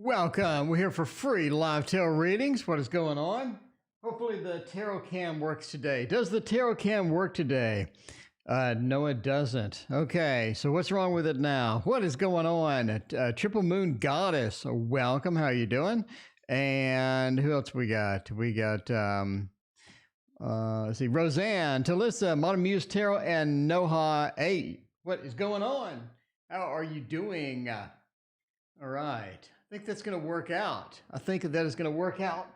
Welcome. We're here for free live tarot readings. What is going on? Hopefully the tarot cam works today. Does the tarot cam work today? No, it doesn't. Okay, so what's wrong with it now? What is going on? Triple Moon Goddess, welcome. How are you doing? And who else we got? We got, let's see, Roseanne, Talissa, Modern Muse Tarot, and Noha. Hey, what is going on? How are you doing? All right. I think that's going to work out. I think that is going to work out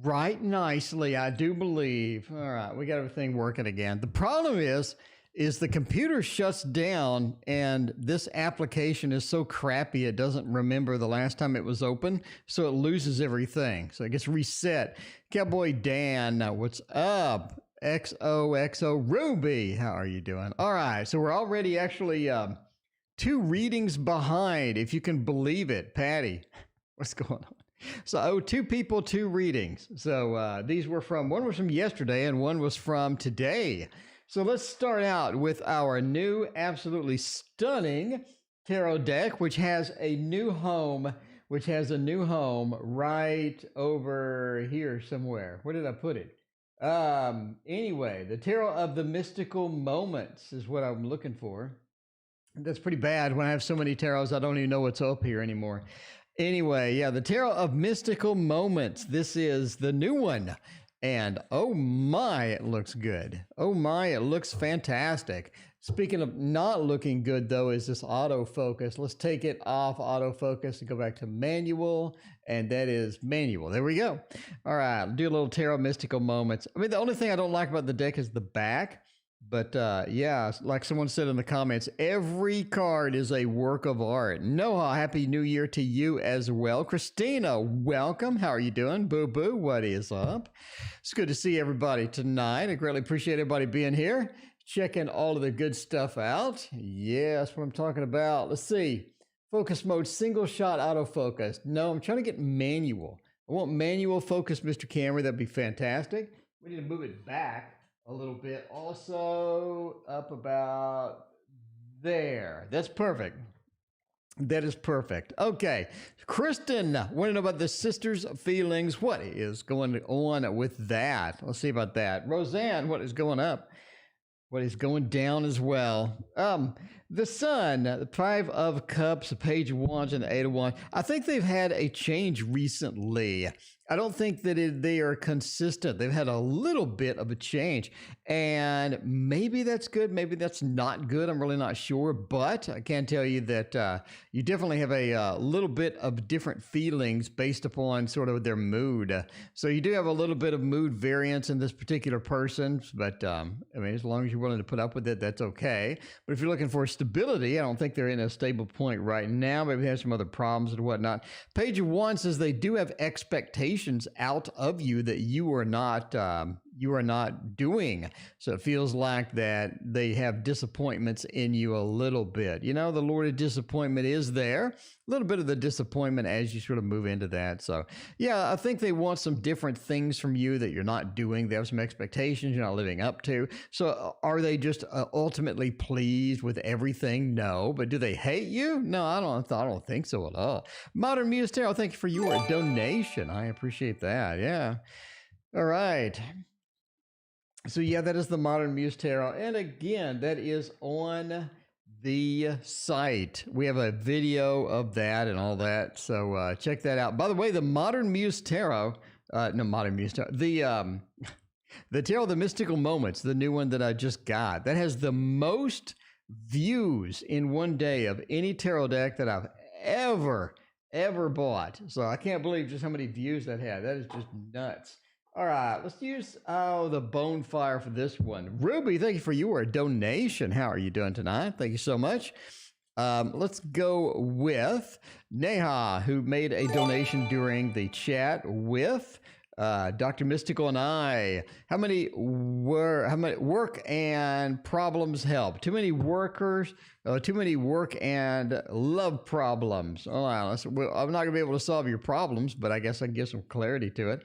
right nicely. I do believe. All right. We got everything working again. The problem is the computer shuts down and this application is so crappy it doesn't remember the last time it was open. So it loses everything. So it gets reset. Cowboy Dan, what's up? XOXO Ruby, how are you doing? All right. So we're already actually... two readings behind, if you can believe it. Patty, what's going on? So, two people, two readings. So these were from, one was from yesterday and one was from today. So let's start out with our new, absolutely stunning tarot deck, which has a new home, right over here somewhere. Where did I put it? Anyway, the Tarot of the Mystical Moments is what I'm looking for. That's pretty bad when I have so many tarots, I don't even know what's up here anymore. Anyway, yeah, the Tarot of Mystical Moments. This is the new one. And oh my, it looks good. Oh my, it looks fantastic. Speaking of not looking good, though, is this autofocus. Let's take it off autofocus and go back to manual. And that is manual. There we go. All right, do a little Tarot Mystical Moments. I mean, the only thing I don't like about the deck is the back. But yeah, like someone said in the comments, every card is a work of art. Noah, Happy New Year to you as well. Christina, welcome. How are you doing? Boo Boo, what is up? It's good to see everybody tonight. I greatly appreciate everybody being here, checking all of the good stuff out. Yeah, that's what I'm talking about. Let's see. Focus mode, single shot autofocus. No, I'm trying to get manual. I want manual focus, Mr. Camera. That'd be fantastic. We need to move it back a little bit, also up about there. That's perfect. That is perfect. Okay, Kristen, want to know about the sisters' feelings? What is going on with that? Let's see about that. Roseanne, what is going up? What is going down as well? The Sun, the Five of Cups, the Page of Wands, and the Eight of Wands. I think they've had a change recently. I don't think that they are consistent. They've had a little bit of a change, and maybe that's good. Maybe that's not good. I'm really not sure, but I can tell you that you definitely have a little bit of different feelings based upon sort of their mood. So you do have a little bit of mood variance in this particular person, but I mean, as long as you're willing to put up with it, that's okay. But if you're looking for stability, I don't think they're in a stable point right now. Maybe they have some other problems and whatnot. Page of Wands says they do have expectations out of you that you are not doing. So it feels like that they have disappointments in you a little bit. You know, the Lord of Disappointment is there. A little bit of the disappointment as you sort of move into that. So yeah, I think they want some different things from you that you're not doing. They have some expectations you're not living up to. So are they just ultimately pleased with everything? No. But do they hate you? No, I don't think so at all. Modern Muse Tarot, thank you for your donation. I appreciate that. Yeah. All right. So yeah, that is the Modern Muse Tarot. And again, that is on the site. We have a video of that and all that. So check that out. By the way, the Modern Muse Tarot, the Tarot of the Mystical Moments, the new one that I just got, that has the most views in one day of any tarot deck that I've ever bought. So I can't believe just how many views that had. That is just nuts. All right, let's use the bonfire for this one. Ruby, thank you for your donation. How are you doing tonight? Thank you so much. Let's go with Neha, who made a donation during the chat with Dr. Mystical and I. How many work and problems help? Too many workers, too many work and love problems. All right, I'm not gonna be able to solve your problems, but I guess I can give some clarity to it.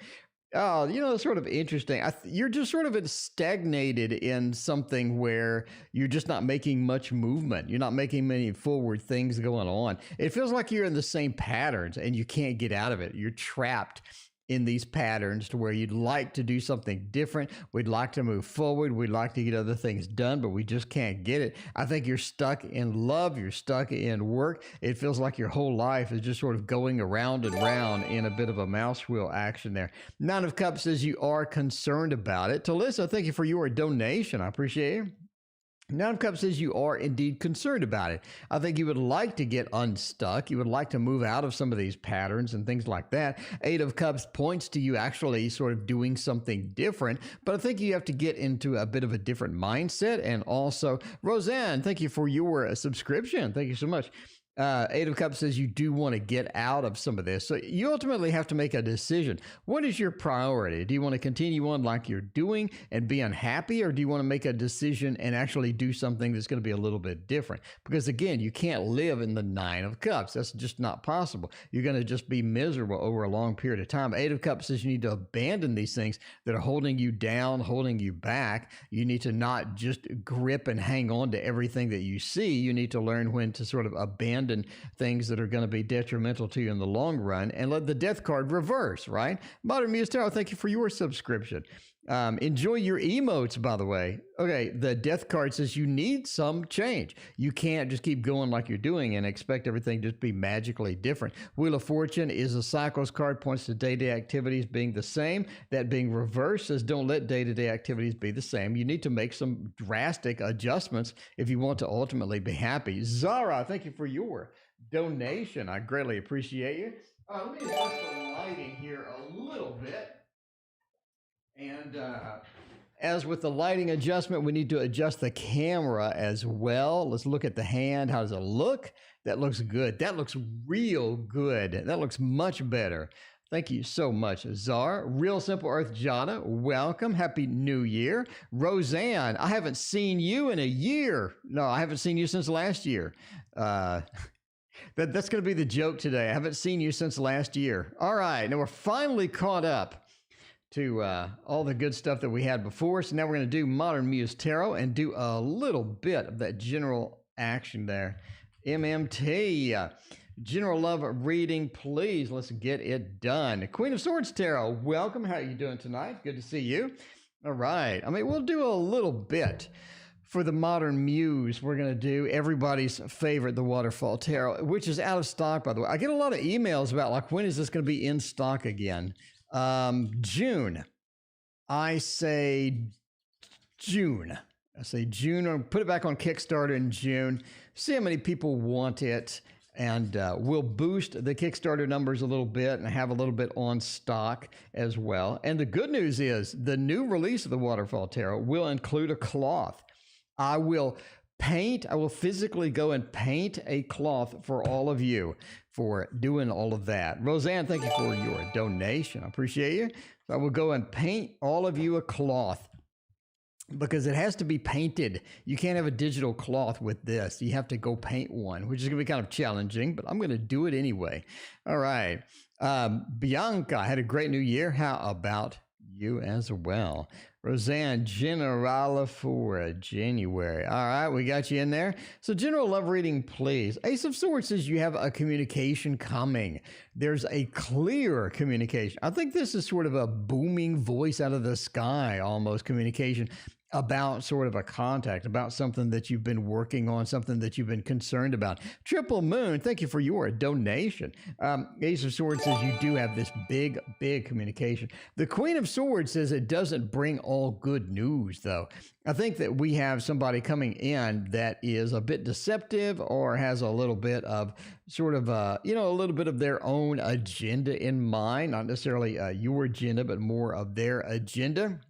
Oh, it's sort of interesting. You're just sort of stagnated in something where you're just not making much movement. You're not making many forward things going on. It feels like you're in the same patterns and you can't get out of it. You're trapped in these patterns to where you'd like to do something different. We'd like to move forward. We'd like to get other things done, but we just can't get it. I think you're stuck in love. You're stuck in work. It feels like your whole life is just sort of going around and round in a bit of a mouse wheel action there. Nine of Cups says you are concerned about it. Talissa, thank you for your donation. I appreciate you. Nine of Cups says you are indeed concerned about it. I think you would like to get unstuck. You would like to move out of some of these patterns and things like that. Eight of Cups points to you actually sort of doing something different, but I think you have to get into a bit of a different mindset. And also, Roseanne, thank you for your subscription. Thank you so much. Eight of Cups says you do want to get out of some of this. So you ultimately have to make a decision. What is your priority? Do you want to continue on like you're doing and be unhappy? Or do you want to make a decision and actually do something that's going to be a little bit different? Because again, you can't live in the Nine of Cups. That's just not possible. You're going to just be miserable over a long period of time. Eight of Cups says you need to abandon these things that are holding you down, holding you back. You need to not just grip and hang on to everything that you see. You need to learn when to sort of abandon things that are going to be detrimental to you in the long run, and let the Death card reverse, right? Modern Muse Tarot, thank you for your subscription. Enjoy your emotes, by the way. Okay, the Death card says you need some change. You can't just keep going like you're doing and expect everything to just be magically different. Wheel of Fortune is a cycles card, points to day-to-day activities being the same. That being reversed says don't let day-to-day activities be the same. You need to make some drastic adjustments if you want to ultimately be happy. Zara, thank you for your donation. I greatly appreciate you. Let me adjust the lighting here a little bit. And as with the lighting adjustment, we need to adjust the camera as well. Let's look at the hand. How does it look? That looks good. That looks real good. That looks much better. Thank you so much, Czar. Real Simple Earth Jana, welcome. Happy New Year. Roseanne, I haven't seen you in a year. No, I haven't seen you since last year. That's going to be the joke today. I haven't seen you since last year. All right, now we're finally caught up to all the good stuff that we had before. So now we're going to do Modern Muse Tarot and do a little bit of that general action there. MMT, general love reading, please. Let's get it done. Queen of Swords Tarot, welcome. How are you doing tonight? Good to see you. All right. I mean, we'll do a little bit for the Modern Muse. We're going to do everybody's favorite, the Waterfall Tarot, which is out of stock, by the way. I get a lot of emails about, like, when is this going to be in stock again? June. I say June. Or put it back on Kickstarter in June. See how many people want it, and we'll boost the Kickstarter numbers a little bit and have a little bit on stock as well. And the good news is the new release of the Waterfall Tarot will include a cloth. I will physically go and paint a cloth for all of you for doing all of that. Roseanne, thank you for your donation. I appreciate you. So I will go and paint all of you a cloth because it has to be painted. You can't have a digital cloth with this. You have to go paint one, which is going to be kind of challenging, but I'm going to do it anyway. All right. Bianca, had a great new year. How about you as well? Roseanne, Generala for January. All right, we got you in there. So general love reading, please. Ace of Swords says you have a communication coming. There's a clear communication. I think this is sort of a booming voice out of the sky, almost communication about sort of a contact, about something that you've been working on, something that you've been concerned about. Triple Moon, thank you for your donation. Ace of Swords says you do have this big, big communication. The Queen of Swords says it doesn't bring all good news, though. I think that we have somebody coming in that is a bit deceptive or has a little bit of sort of, a little bit of their own agenda in mind, not necessarily your agenda, but more of their agenda.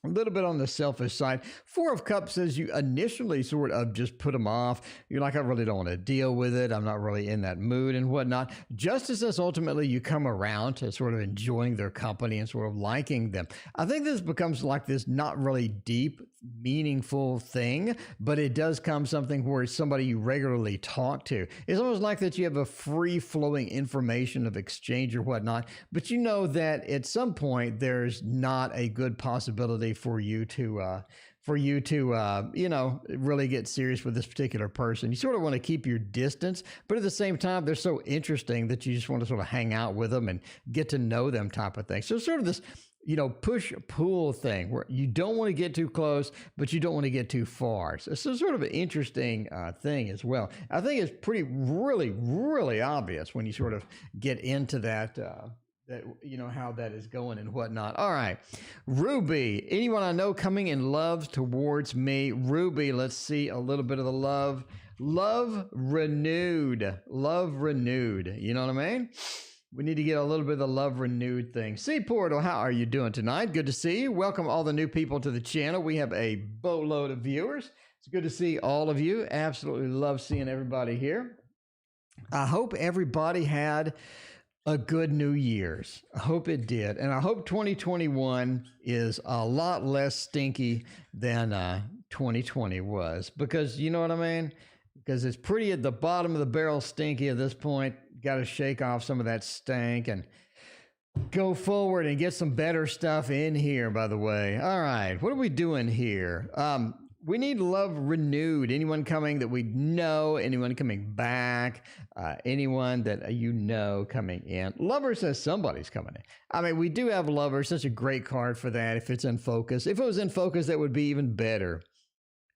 A little bit on the selfish side. Four of Cups says you initially sort of just put them off. You're like, I really don't want to deal with it. I'm not really in that mood and whatnot. Just as ultimately you come around to sort of enjoying their company and sort of liking them. I think this becomes like this not really deep meaningful thing, but it does come something where it's somebody you regularly talk to. It's almost like that you have a free-flowing information of exchange or whatnot, but you know that at some point there's not a good possibility for you to really get serious with this particular person. You sort of want to keep your distance, but at the same time, they're so interesting that you just want to sort of hang out with them and get to know them type of thing. So sort of this, push-pull thing where you don't want to get too close, but you don't want to get too far. So it's sort of an interesting thing as well. I think it's really, really obvious when you sort of get into that, how that is going and whatnot. All right. Ruby, anyone I know coming in love towards me. Ruby, let's see a little bit of the love. Love renewed. Love renewed. You know what I mean? We need to get a little bit of the love renewed thing. Sea Portal, how are you doing tonight? Good to see you. Welcome all the new people to the channel. We have a boatload of viewers. It's good to see all of you. Absolutely love seeing everybody here. I hope everybody had a good New Year's. I hope it did. And I hope 2021 is a lot less stinky than 2020 was, because you know what I mean? Because it's pretty at the bottom of the barrel stinky at this point. Got to shake off some of that stank and go forward and get some better stuff in here, by the way. All right. What are we doing here? We need love renewed. Anyone coming that we know, anyone coming back, anyone that coming in. Lover says somebody's coming in. I mean, we do have Lover, such a great card for that if it's in focus. If it was in focus, that would be even better.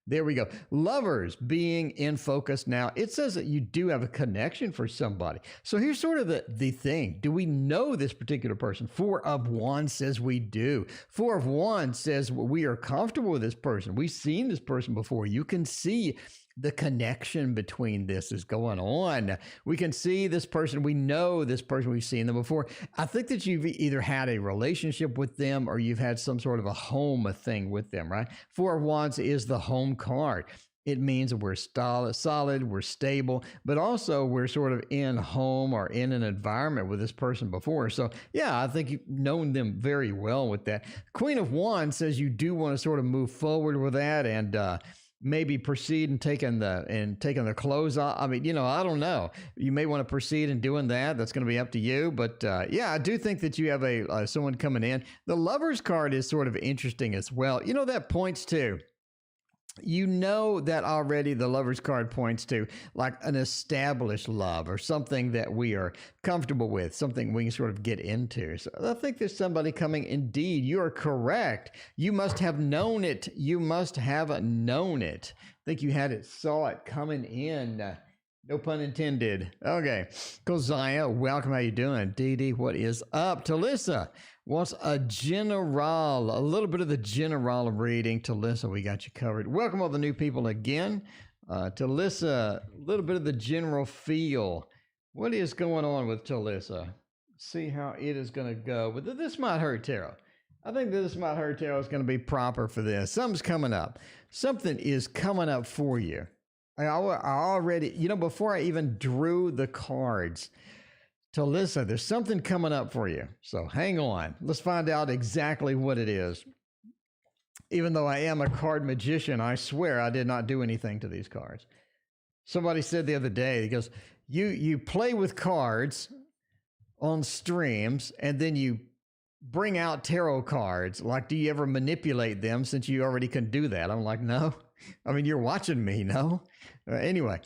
There we go. Lovers being in focus now. It says that you do have a connection for somebody. So here's sort of the thing. Do we know this particular person? Four of Wands says we do. Four of Wands says we are comfortable with this person. We've seen this person before. You can see the connection between this is going on. We can see this person. We know this person. We've seen them before. I think that you've either had a relationship with them or you've had some sort of a home thing with them, right? Four of Wands is the home card. It means we're solid, we're stable, but also we're sort of in home or in an environment with this person before. So yeah, I think you've known them very well with that. Queen of Wands says you do want to sort of move forward with that and, maybe proceed and taking the clothes off. I mean, I don't know. You may want to proceed in doing that. That's going to be up to you. But yeah, I do think that you have someone coming in. The Lover's card is sort of interesting as well. That points to, that already the Lover's card points to like an established love or something that we are comfortable with, something we can sort of get into. So I think there's somebody coming. Indeed, you are correct. You must have known it. You must have known it. I think you saw it coming in. No pun intended. Okay. Kozaya, welcome. How you doing? Dee Dee, what is up? Talissa wants a little bit of the general reading. Talissa, we got you covered. Welcome all the new people again. Talissa, a little bit of the general feel. What is going on with Talissa? See how it is going to go. But this might hurt tarot. I think this might hurt tarot is going to be proper for this. Something's coming up. Something is coming up for you. I already, before I even drew the cards, Talissa, there's something coming up for you. So hang on. Let's find out exactly what it is. Even though I am a card magician, I swear I did not do anything to these cards. Somebody said the other day, he goes, you play with cards on streams and then you bring out tarot cards. Like, do you ever manipulate them since you already can do that? I'm like, no. I mean, you're watching me, no? Anyway,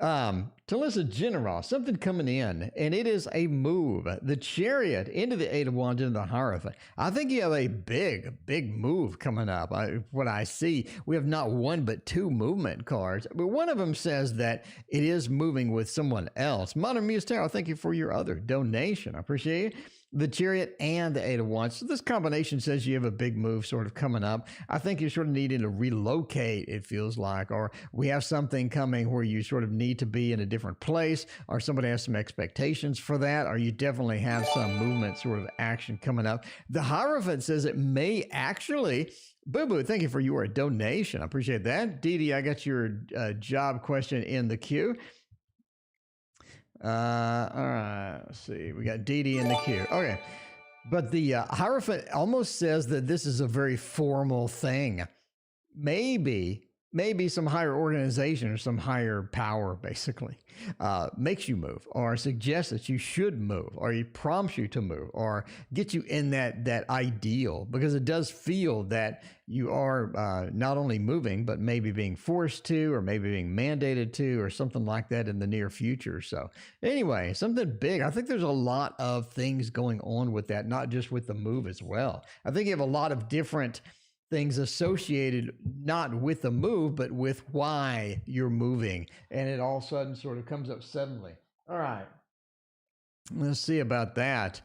Talissa General, something coming in, and it is a move. The Chariot into the Eight of Wands into the Hierophant. I think you have a big move coming up. What I see, we have not one but two movement cards, but one of them says that it is moving with someone else. Modern Muse Tarot, thank you for your other donation. I appreciate it. The Chariot and the Eight of Wands. So this combination says you have a big move sort of coming up. I think you're sort of needing to relocate, it feels like, or we have something coming where you sort of need to be in a different place, or somebody has some expectations for that, or you definitely have some movement sort of action coming up. The Hierophant says it may actually... Boo Boo, thank you for your donation. I appreciate that. Dee Dee, I got your job question in the queue. All right, let's see. We got Dee Dee in the queue. Okay. But the Hierophant almost says that this is a very formal thing. maybe some higher organization or some higher power basically makes you move, or suggests that you should move, or he prompts you to move, or get you in that ideal, because it does feel that you are not only moving but maybe being forced to, or maybe being mandated to, or something like that in the near future. So anyway, something big. I think there's a lot of things going on with that, not just with the move as well. I think you have a lot of different things associated not with the move, but with why you're moving. And it all of a sudden sort of comes up suddenly. All right. Let's see about that.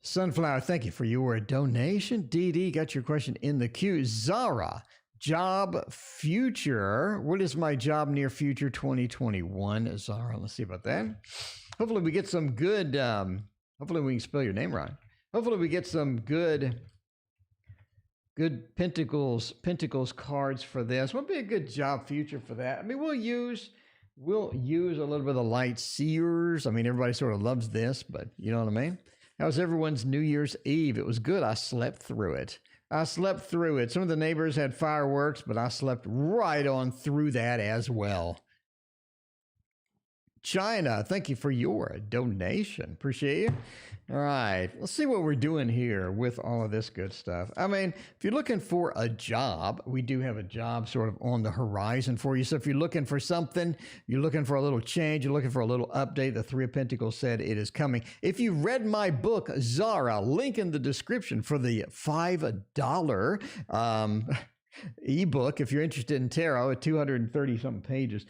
Sunflower, thank you for your donation. DD, got your question in the queue. Zara, job future. What is my job near future 2021? Zara, let's see about that. Hopefully we get some good, hopefully we can spell your name right. Hopefully we get some good Pentacles cards for this. What would be a good job future for that? I mean, we'll use a little bit of the light seers. I mean, everybody sort of loves this, but you know what I mean? How was everyone's New Year's Eve? It was good. I slept through it. Some of the neighbors had fireworks, but I slept right on through that as well. China, thank you for your donation. Appreciate you. All right, let's see what we're doing here with all of this good stuff. I mean, if you're looking for a job, we do have a job sort of on the horizon for you. So if you're looking for something, you're looking for a little change, you're looking for a little update, the Three of Pentacles said it is coming. If you read my book, Zara, link in the description for the $5 ebook, if you're interested in tarot, at 230-something pages.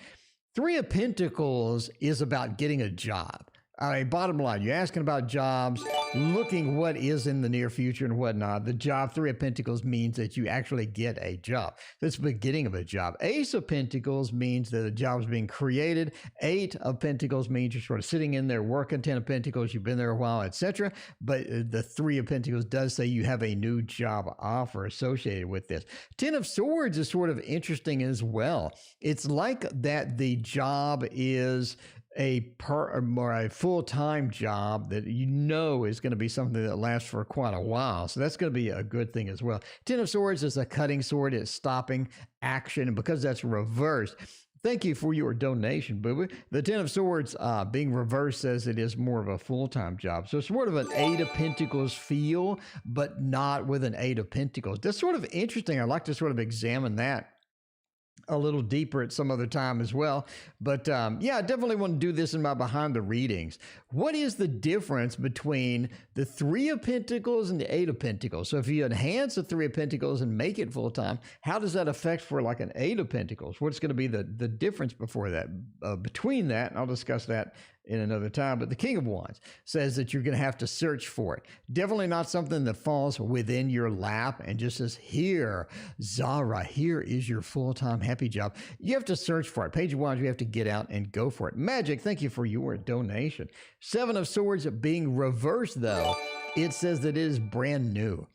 Three of Pentacles is about getting a job. Bottom line, you're asking about jobs, looking what is in the near future and whatnot. The job, Three of Pentacles, means that you actually get a job. That's the beginning of a job. Ace of Pentacles means that a job is being created. Eight of Pentacles means you're sort of sitting in there working. 10 of Pentacles, you've been there a while, etc. But the Three of Pentacles does say you have a new job offer associated with this. 10 of Swords is sort of interesting as well. It's like that the job is a full-time job that you know is going to be something that lasts for quite a while. So that's going to be a good thing as well. 10 of Swords is a cutting sword. It's stopping action. And because that's reversed, thank you for your donation, boo-boo. The 10 of Swords being reversed says it is more of a full-time job. So it's sort of an Eight of Pentacles feel, but not with an Eight of Pentacles. That's sort of interesting. I'd like to sort of examine that a little deeper at some other time as well. But yeah, I definitely want to do this in my behind the readings. What is the difference between the Three of Pentacles and the Eight of Pentacles? So if you enhance the Three of Pentacles and make it full time, how does that affect for like an Eight of Pentacles? What's going to be the difference before that, between that? And I'll discuss that in another time. But the King of Wands says that you're going to have to search for it. Definitely not something that falls within your lap and just says, here, Zara, here is your full-time happy job. You have to search for it. Page of Wands, you have to get out and go for it. Magic, thank you for your donation. Seven of Swords being reversed, though, it says that it is brand new.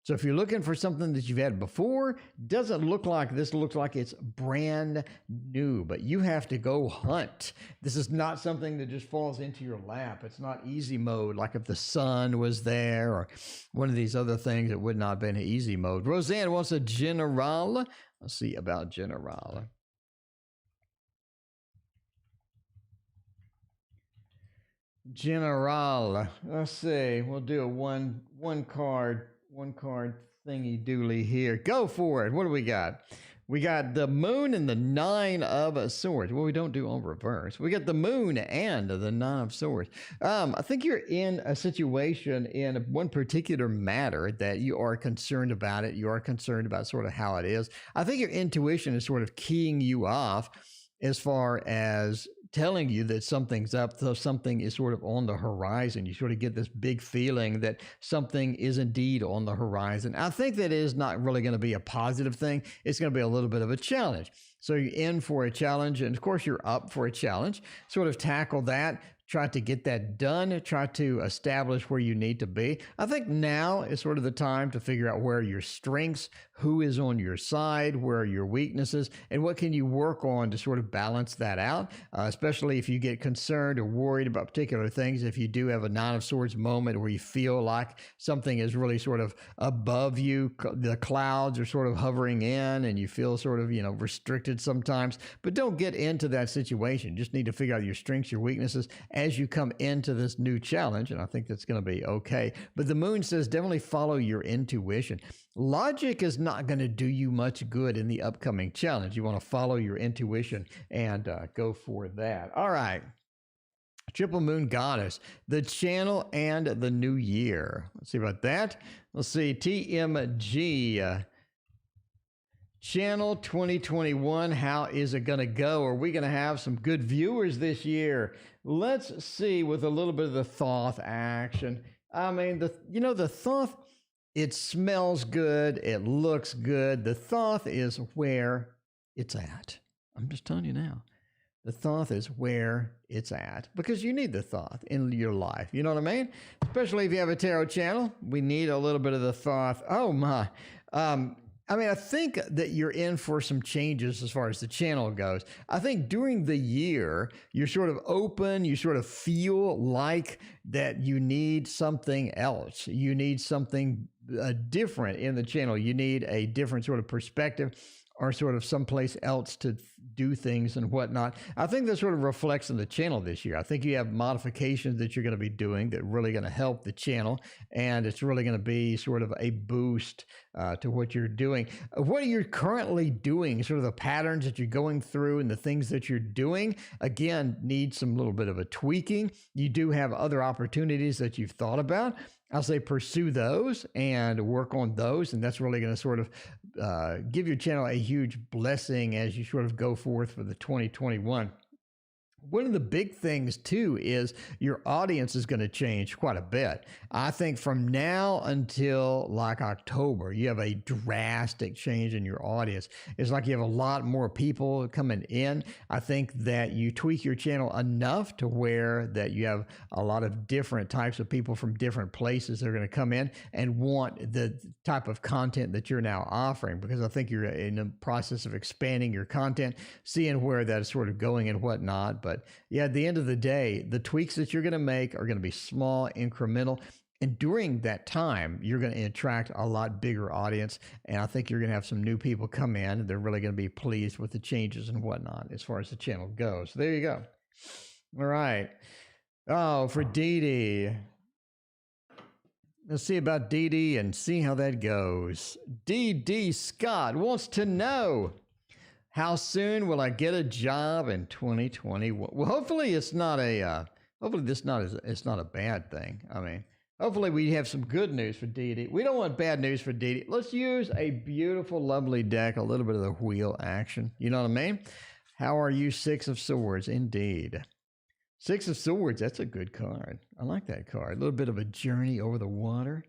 So if you're looking for something that you've had before, doesn't look like this, looks like it's brand new, but you have to go hunt. This is not something that just falls into your lap. It's not easy mode, like if the sun was there or one of these other things, it would not have been easy mode. Roseanne wants a general. Let's see about general. General. Let's see. We'll do a one card thingy dooley here. Go for it. What do we got? We got the Moon and the Nine of Swords. Well, we don't do on reverse. We got the Moon and the Nine of Swords. I think you're in a situation in one particular matter that you are concerned about it. You are concerned about sort of how it is. I think your intuition is sort of keying you off as far as telling you that something's up, so something is sort of on the horizon. You sort of get this big feeling that something is indeed on the horizon. I think that is not really going to be a positive thing. It's going to be a little bit of a challenge. So you're in for a challenge, and of course you're up for a challenge. Sort of tackle that. try to get that done, try to establish where you need to be. I think now is sort of the time to figure out where are your strengths, who is on your side, where are your weaknesses, and what can you work on to sort of balance that out, especially if you get concerned or worried about particular things. If you do have a Nine of Swords moment where you feel like something is really sort of above you, the clouds are sort of hovering in and you feel sort of, restricted sometimes, but don't get into that situation. Just need to figure out your strengths, your weaknesses as you come into this new challenge, and I think that's going to be okay. But the moon says definitely follow your intuition. Logic is not going to do you much good in the upcoming challenge. You want to follow your intuition and go for that. All right. Triple Moon Goddess, the channel and the new year. Let's see about that. Let's see. TMG. Channel 2021, how is it going to go? Are we going to have some good viewers this year? Let's see with a little bit of the Thoth action. I mean, the Thoth, it smells good. It looks good. The Thoth is where it's at. I'm just telling you now. The Thoth is where it's at because you need the Thoth in your life. You know what I mean? Especially if you have a tarot channel, we need a little bit of the Thoth. Oh my. I think that you're in for some changes as far as the channel goes. I think during the year, you're sort of open, you sort of feel like that you need something else. You need something different in the channel. You need a different sort of perspective or sort of someplace else to do things and whatnot. I think that sort of reflects on the channel this year. I think you have modifications that you're going to be doing that are really going to help the channel, and it's really going to be sort of a boost to what you're doing. What are you currently doing, sort of the patterns that you're going through and the things that you're doing, again, need some little bit of a tweaking. You do have other opportunities that you've thought about. I'll say pursue those and work on those, and that's really going to sort of give your channel a huge blessing as you sort of go forth for the 2021. One of the big things, too, is your audience is going to change quite a bit. I think from now until like October, you have a drastic change in your audience. It's like you have a lot more people coming in. I think that you tweak your channel enough to where that you have a lot of different types of people from different places that are going to come in and want the type of content that you're now offering, because I think you're in the process of expanding your content, seeing where that is sort of going and whatnot. But yeah, at the end of the day, the tweaks that you're going to make are going to be small, incremental. And during that time, you're going to attract a lot bigger audience. And I think you're going to have some new people come in. They're really going to be pleased with the changes and whatnot as far as the channel goes. So there you go. All right. Oh, for Dee Dee. Let's see about Dee Dee and see how that goes. Dee Dee Scott wants to know, how soon will I get a job in 2021? Well, hopefully it's not a, it's not a bad thing. I mean, hopefully we have some good news for Dee Dee. We don't want bad news for Dee Dee. Let's use a beautiful, lovely deck, a little bit of the wheel action. You know what I mean? How are you? Six of Swords, indeed. Six of Swords, that's a good card. I like that card. A little bit of a journey over the water,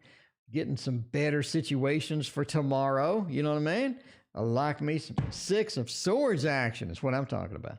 getting some better situations for tomorrow. You know what I mean? I like me some Six of Swords action is what I'm talking about.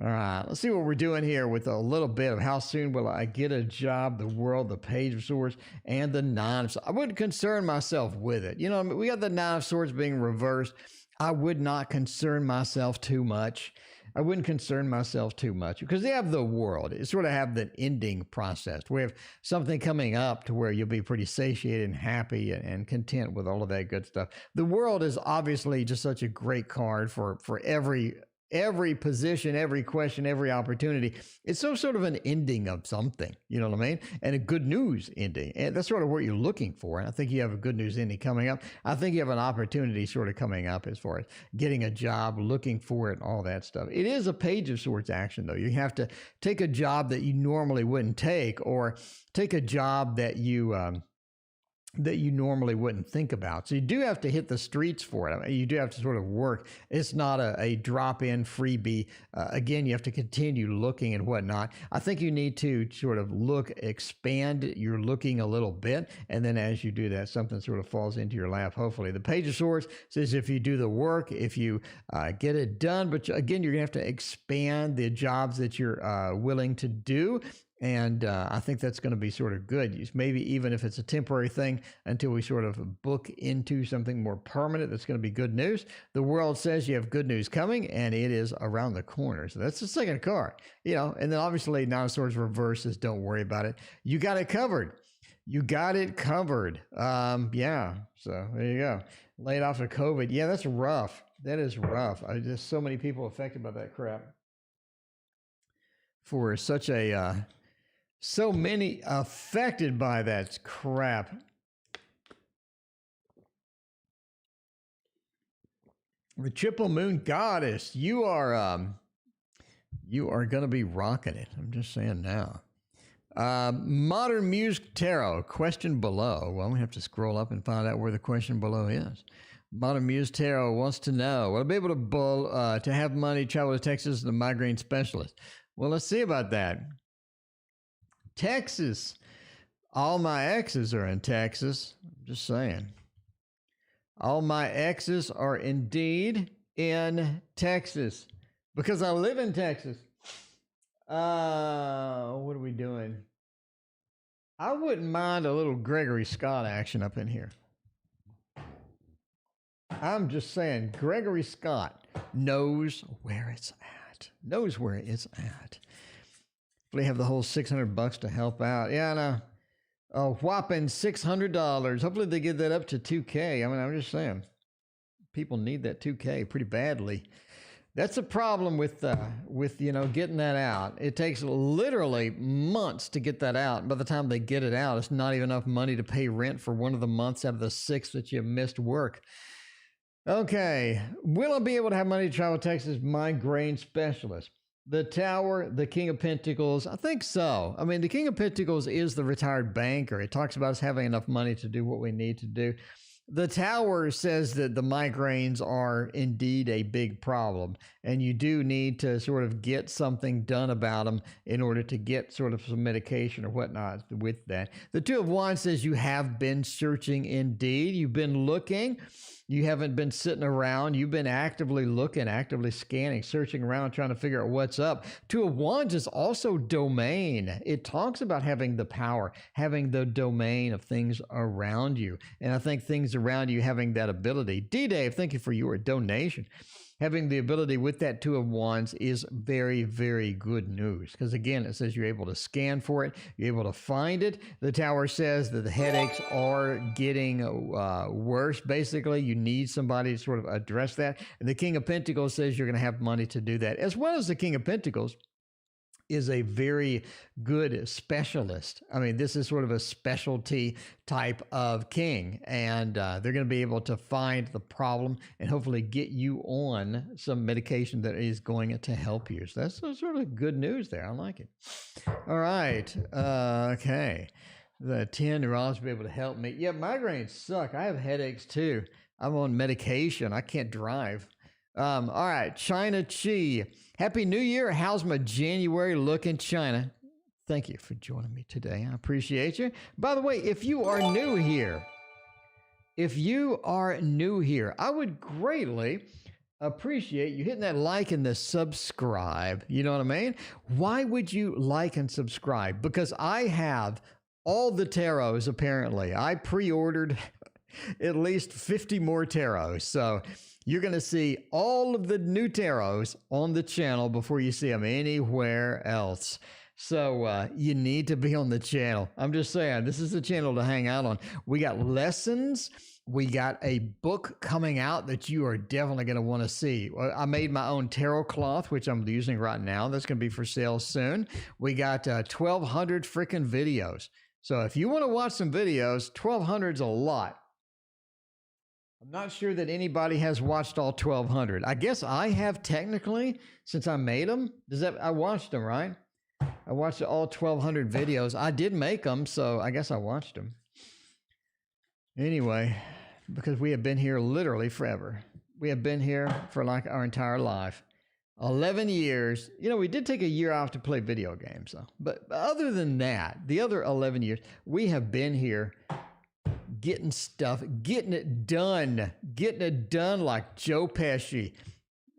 All right, let's see what we're doing here with a little bit of how soon will I get a job, the world, the Page of Swords, and the Nine of Swords. I wouldn't concern myself with it. You know, we got the Nine of Swords being reversed. I would not concern myself too much. I wouldn't concern myself too much because they have the world. It sort of have the ending process. We have something coming up to where you'll be pretty satiated and happy and content with all of that good stuff. The world is obviously just such a great card for every position, every question, every opportunity. It's sort of an ending of something, you know what I mean? And a good news ending. And that's sort of what you're looking for. And I think you have a good news ending coming up. I think you have an opportunity sort of coming up as far as getting a job, looking for it, and all that stuff. It is a Page of Swords action, though. You have to take a job that you normally wouldn't take, or take a job that you normally wouldn't think about. So you do have to hit the streets for it. I mean, you do have to sort of work. It's not a drop-in freebie. Again, you have to continue looking and whatnot. I think you need to sort of expand your looking a little bit. And then as you do that, something sort of falls into your lap, hopefully. The Page of Swords says if you do the work, if you get it done, but again, you're going to have to expand the jobs that you're willing to do. And I think that's going to be sort of good. Maybe even if it's a temporary thing until we sort of book into something more permanent, that's going to be good news. The world says you have good news coming, and it is around the corner. So that's the second card, and then obviously Nine of Swords reverse is don't worry about it. You got it covered. You got it covered. Yeah. So there you go. Laid off of COVID. Yeah, that's rough. That is rough. Just so many people affected by that crap. For such a... so many affected by that crap. The Triple Moon Goddess, you are going to be rocking it. I'm just saying now. Modern Muse Tarot, question below. Well, we have to scroll up and find out where the question below is. Modern Muse Tarot wants to know, will I be able to have money, travel to Texas, and a migraine specialist? Well, let's see about that. Texas. All my exes are in Texas. I'm just saying. All my exes are indeed in Texas because I live in Texas. What are we doing? I wouldn't mind a little Gregory Scott action up in here. I'm just saying, Gregory Scott knows where it's at. Knows where it's at. They have the whole $600 to help out. Yeah, I know. A whopping $600. Hopefully they get that up to $2K. I mean, I'm just saying. People need that $2K pretty badly. That's a problem with getting that out. It takes literally months to get that out. By the time they get it out, it's not even enough money to pay rent for one of the months out of the 6 that you missed work. Okay. Will I be able to have money to travel to Texas? Migraine specialist. The Tower, the King of Pentacles, I think so. I mean, the King of Pentacles is the retired banker. It talks about us having enough money to do what we need to do. The Tower says that the migraines are indeed a big problem, and you do need to sort of get something done about them in order to get sort of some medication or whatnot with that. The Two of Wands says you have been searching indeed. You've been looking. You haven't been sitting around. You've been actively looking, actively scanning, searching around, trying to figure out what's up. Two of Wands is also domain. It talks about having the power, having the domain of things around you. And I think things around you having that ability. D-Dave, thank you for your donation. Having the ability with that Two of Wands is very, very good news. Because again, it says you're able to scan for it. You're able to find it. The Tower says that the headaches are getting worse. Basically, you need somebody to sort of address that. And the King of Pentacles says you're going to have money to do that. As well as the King of Pentacles is a very good specialist. I mean, this is sort of a specialty type of king, and they're going to be able to find the problem and hopefully get you on some medication that is going to help you. So that's sort of good news there. I like it. All right. Okay. The 10 neurologists will be able to help me. Yeah, migraines suck. I have headaches too. I'm on medication. I can't drive. All right, China Chi. Happy New Year. How's my January looking, China? Thank you for joining me today. I appreciate you. By the way, if you are new here, I would greatly appreciate you hitting that like and the subscribe. You know what I mean? Why would you like and subscribe? Because I have all the tarots, apparently. I pre-ordered at least 50 more tarots. So you're going to see all of the new tarots on the channel before you see them anywhere else. So you need to be on the channel. I'm just saying, this is the channel to hang out on. We got lessons. We got a book coming out that you are definitely going to want to see. I made my own tarot cloth, which I'm using right now. That's going to be for sale soon. We got 1,200 freaking videos. So if you want to watch some videos, 1,200 is a lot. I'm not sure that anybody has watched all 1,200. I guess I have technically, since I made them. I watched them, right? I watched all 1,200 videos. I did make them, so I guess I watched them. Anyway, because we have been here literally forever. We have been here for like our entire life. 11 years. You know, we did take a year off to play video games, though. But other than that, the other 11 years, we have been here getting stuff, getting it done like Joe Pesci.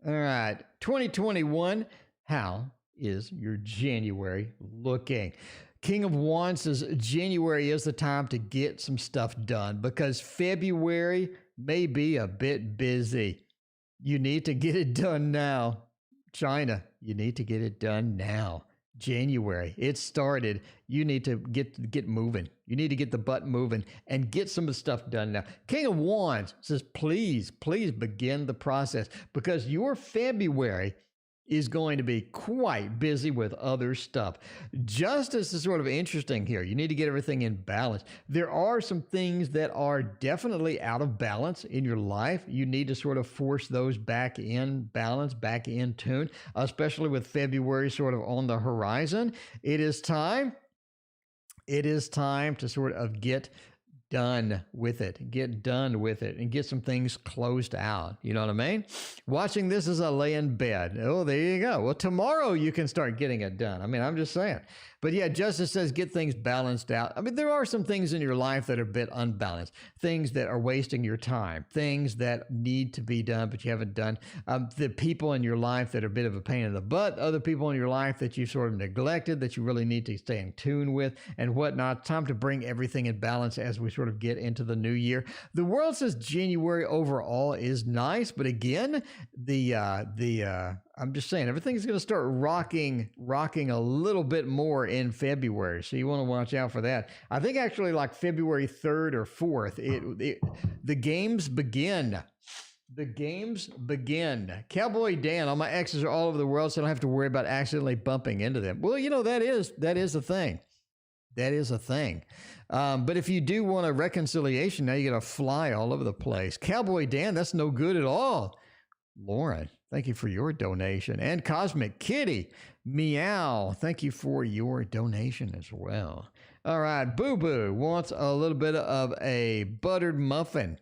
All right, 2021, how is your January looking? King of Wands says January is the time to get some stuff done because February may be a bit busy. You need to get it done now. China, you need to get it done now. January, it started. You need to get moving. You need to get the butt moving and get some of the stuff done now. King of Wands says, please begin the process because your February is going to be quite busy with other stuff. Justice is sort of interesting here. You need to get everything in balance. There are some things that are definitely out of balance in your life. You need to sort of force those back in balance, back in tune, especially with February sort of on the horizon. It is time to sort of get done with it, and get some things closed out. You know what I mean? Watching this as I lay in bed. Oh, there you go. Well, tomorrow you can start getting it done. I mean, I'm just saying. But yeah, Justice says get things balanced out. I mean, there are some things in your life that are a bit unbalanced, things that are wasting your time, things that need to be done, but you haven't done. The people in your life that are a bit of a pain in the butt, other people in your life that you sort of neglected, that you really need to stay in tune with and whatnot. Time to bring everything in balance as we sort of get into the new year. The world says January overall is nice, but again, I'm just saying everything's going to start rocking a little bit more in February. So you want to watch out for that. I think actually like February 3rd or 4th, the games begin. The games begin. Cowboy Dan, all my exes are all over the world, so I don't have to worry about accidentally bumping into them. Well, you know, that is a thing. That is a thing. But if you do want a reconciliation, now you got to fly all over the place. Cowboy Dan, that's no good at all. Lauren, thank you for your donation. And Cosmic Kitty, meow, thank you for your donation as well. All right, Boo Boo wants a little bit of a buttered muffin.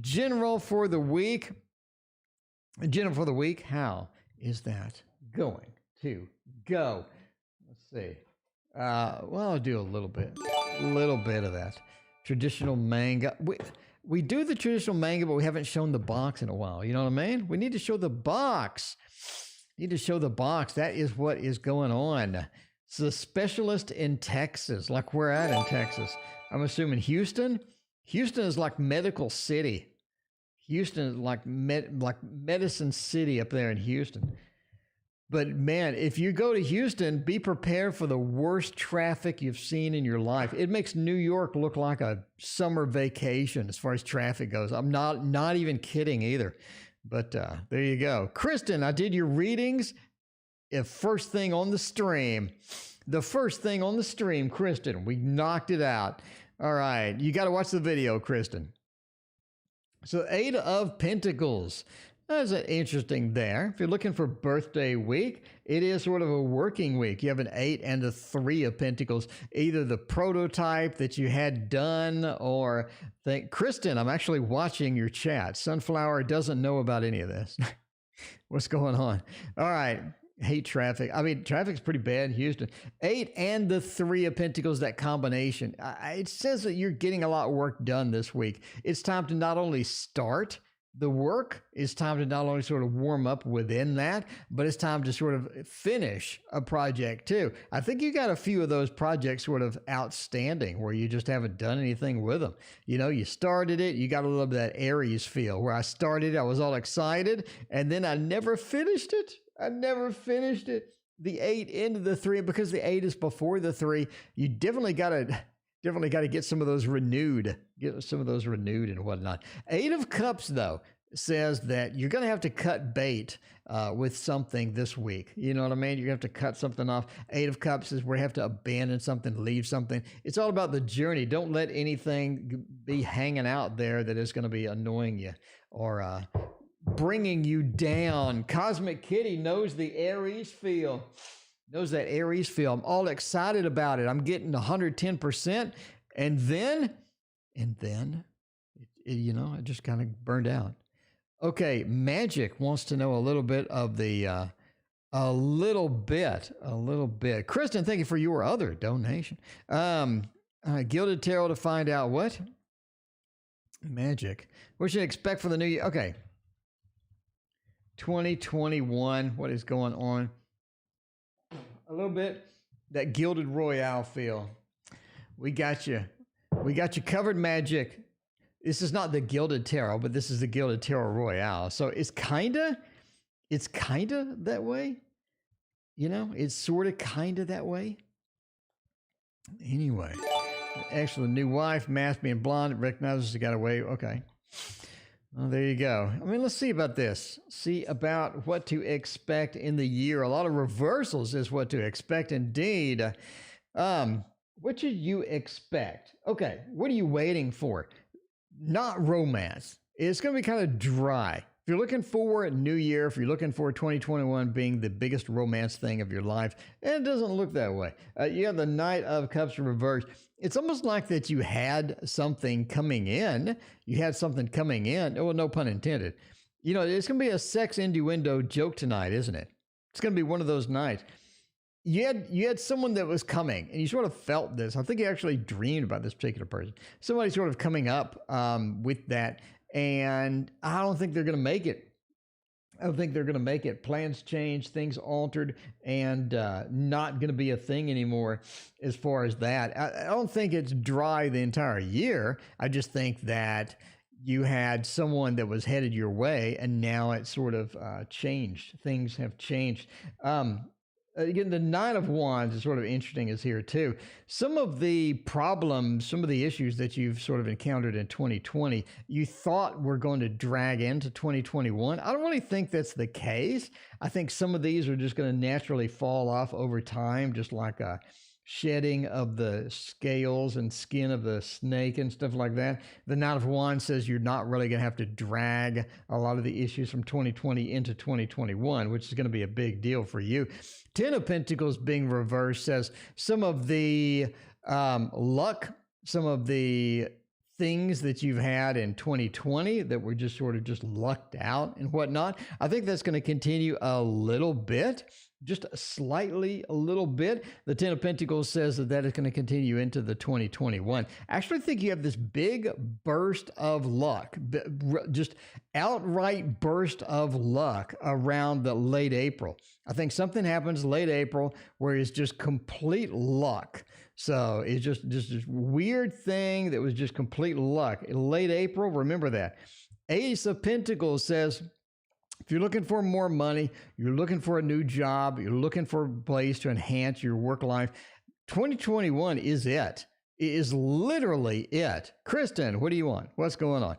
General for the week. How is that going to go? Let's see. Well, I'll do a little bit of that. Traditional manga. We do the traditional manga, but we haven't shown the box in a while. You know what I mean? We need to show the box. That is what is going on. So the specialist in Texas, like we're at in Texas. I'm assuming Houston. Houston is like medical city. Houston is like medicine city up there in Houston. But man, if you go to Houston, be prepared for the worst traffic you've seen in your life. It makes New York look like a summer vacation as far as traffic goes. I'm not even kidding either. But there you go. Kristen, I did your readings first thing on the stream. Kristen, we knocked it out. All right, you got to watch the video, Kristen. So 8 of Pentacles. That's interesting there. If you're looking for birthday week, it is sort of a working week. You have an 8 and a 3 of Pentacles, either the prototype that you had done or Kristen, I'm actually watching your chat. Sunflower doesn't know about any of this. What's going on? All right. Hate traffic. I mean, traffic's pretty bad in Houston. 8 and the 3 of Pentacles, that combination. It says that you're getting a lot of work done this week. It's time to not only start the work, it's time to not only sort of warm up within that, but it's time to sort of finish a project too. I think you got a few of those projects sort of outstanding where you just haven't done anything with them. You know, you started it, you got a little bit of that Aries feel where I started, I was all excited, and then I never finished it. The 8 into the 3, because the 8 is before the 3, you definitely got to get some of those renewed, and whatnot. 8 of Cups, though, says that you're going to have to cut bait with something this week. You know what I mean? You're going to have to cut something off. 8 of Cups is where you have to abandon something, leave something. It's all about the journey. Don't let anything be hanging out there that is going to be annoying you or bringing you down. Cosmic Kitty knows the Aries feel. I'm all excited about it. I'm getting 110%. And then, I just kind of burned out. Okay, Magic wants to know a little bit of the, a little bit. Kristen, thank you for your other donation. Gilded Tarot to find out what? Magic. What should I expect for the new year? Okay. 2021. What is going on? A little bit that Gilded Royale feel. We got you. We got you covered, Magic. This is not the Gilded Tarot, but this is the Gilded Tarot Royale. So it's kind of that way. You know, it's sort of kind of that way. Anyway, excellent new wife, masked being blonde, recognizes she got away. Okay. Well, there you go. I mean, let's see about this. See about what to expect in the year. A lot of reversals is what to expect indeed. What should you expect? Okay, what are you waiting for? Not romance. It's going to be kind of dry. If you're looking for a new year, if you're looking for 2021 being the biggest romance thing of your life, it doesn't look that way. You have the Knight of Cups reversed. It's almost like that you had something coming in. You had something coming in. Oh, well, no pun intended. You know, it's going to be a sex innuendo joke tonight, isn't it? It's going to be one of those nights. You had someone that was coming, and you sort of felt this. I think you actually dreamed about this particular person. Somebody sort of coming up with that, and I don't think they're going to make it. I don't think they're going to make it. Plans changed, things altered, and not going to be a thing anymore as far as that. I don't think it's dry the entire year. I just think that you had someone that was headed your way, and now it's sort of changed. Things have changed. Again, the Nine of Wands is sort of interesting is here too. Some of the problems, some of the issues that you've sort of encountered in 2020, you thought were going to drag into 2021. I don't really think that's the case. I think some of these are just going to naturally fall off over time, just like a shedding of the scales and skin of the snake and stuff like that. The Knight of Wands says you're not really going to have to drag a lot of the issues from 2020 into 2021, which is going to be a big deal for you. Ten of Pentacles being reversed says some of the luck, some of the things that you've had in 2020 that were just sort of just lucked out and whatnot. I think that's going to continue a little bit. Just slightly, a little bit. The Ten of Pentacles says that is going to continue into the 2021. I actually think you have this big burst of luck, just outright burst of luck around the late April. I think something happens late April where it's just complete luck. So it's just this weird thing that was just complete luck. In late April, remember that. Ace of Pentacles says, if you're looking for more money, you're looking for a new job, you're looking for a place to enhance your work life, 2021 is it. It is literally it. Kristen, what do you want? What's going on?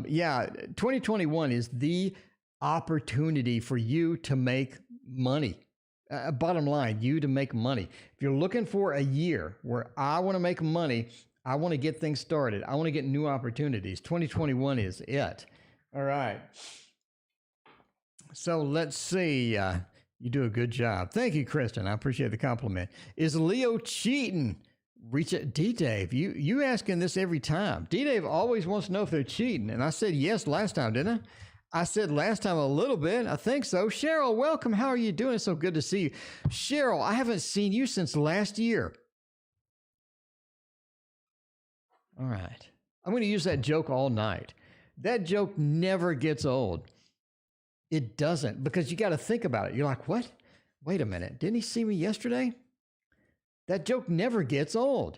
2021 is the opportunity for you to make money. Bottom line, you to make money. If you're looking for a year where I want to make money, I want to get things started, I want to get new opportunities, 2021 is it. All right. So let's see. You do a good job. Thank you, Kristen. I appreciate the compliment. Is Leo cheating? Reach it. D-Dave, you asking this every time. D-Dave always wants to know if they're cheating. And I said yes last time, didn't I? I said last time a little bit. I think so. Cheryl, welcome. How are you doing? It's so good to see you. Cheryl, I haven't seen you since last year. All right. I'm going to use that joke all night. That joke never gets old. It doesn't, because you got to think about it. You're like, what? Wait a minute. Didn't he see me yesterday? That joke never gets old.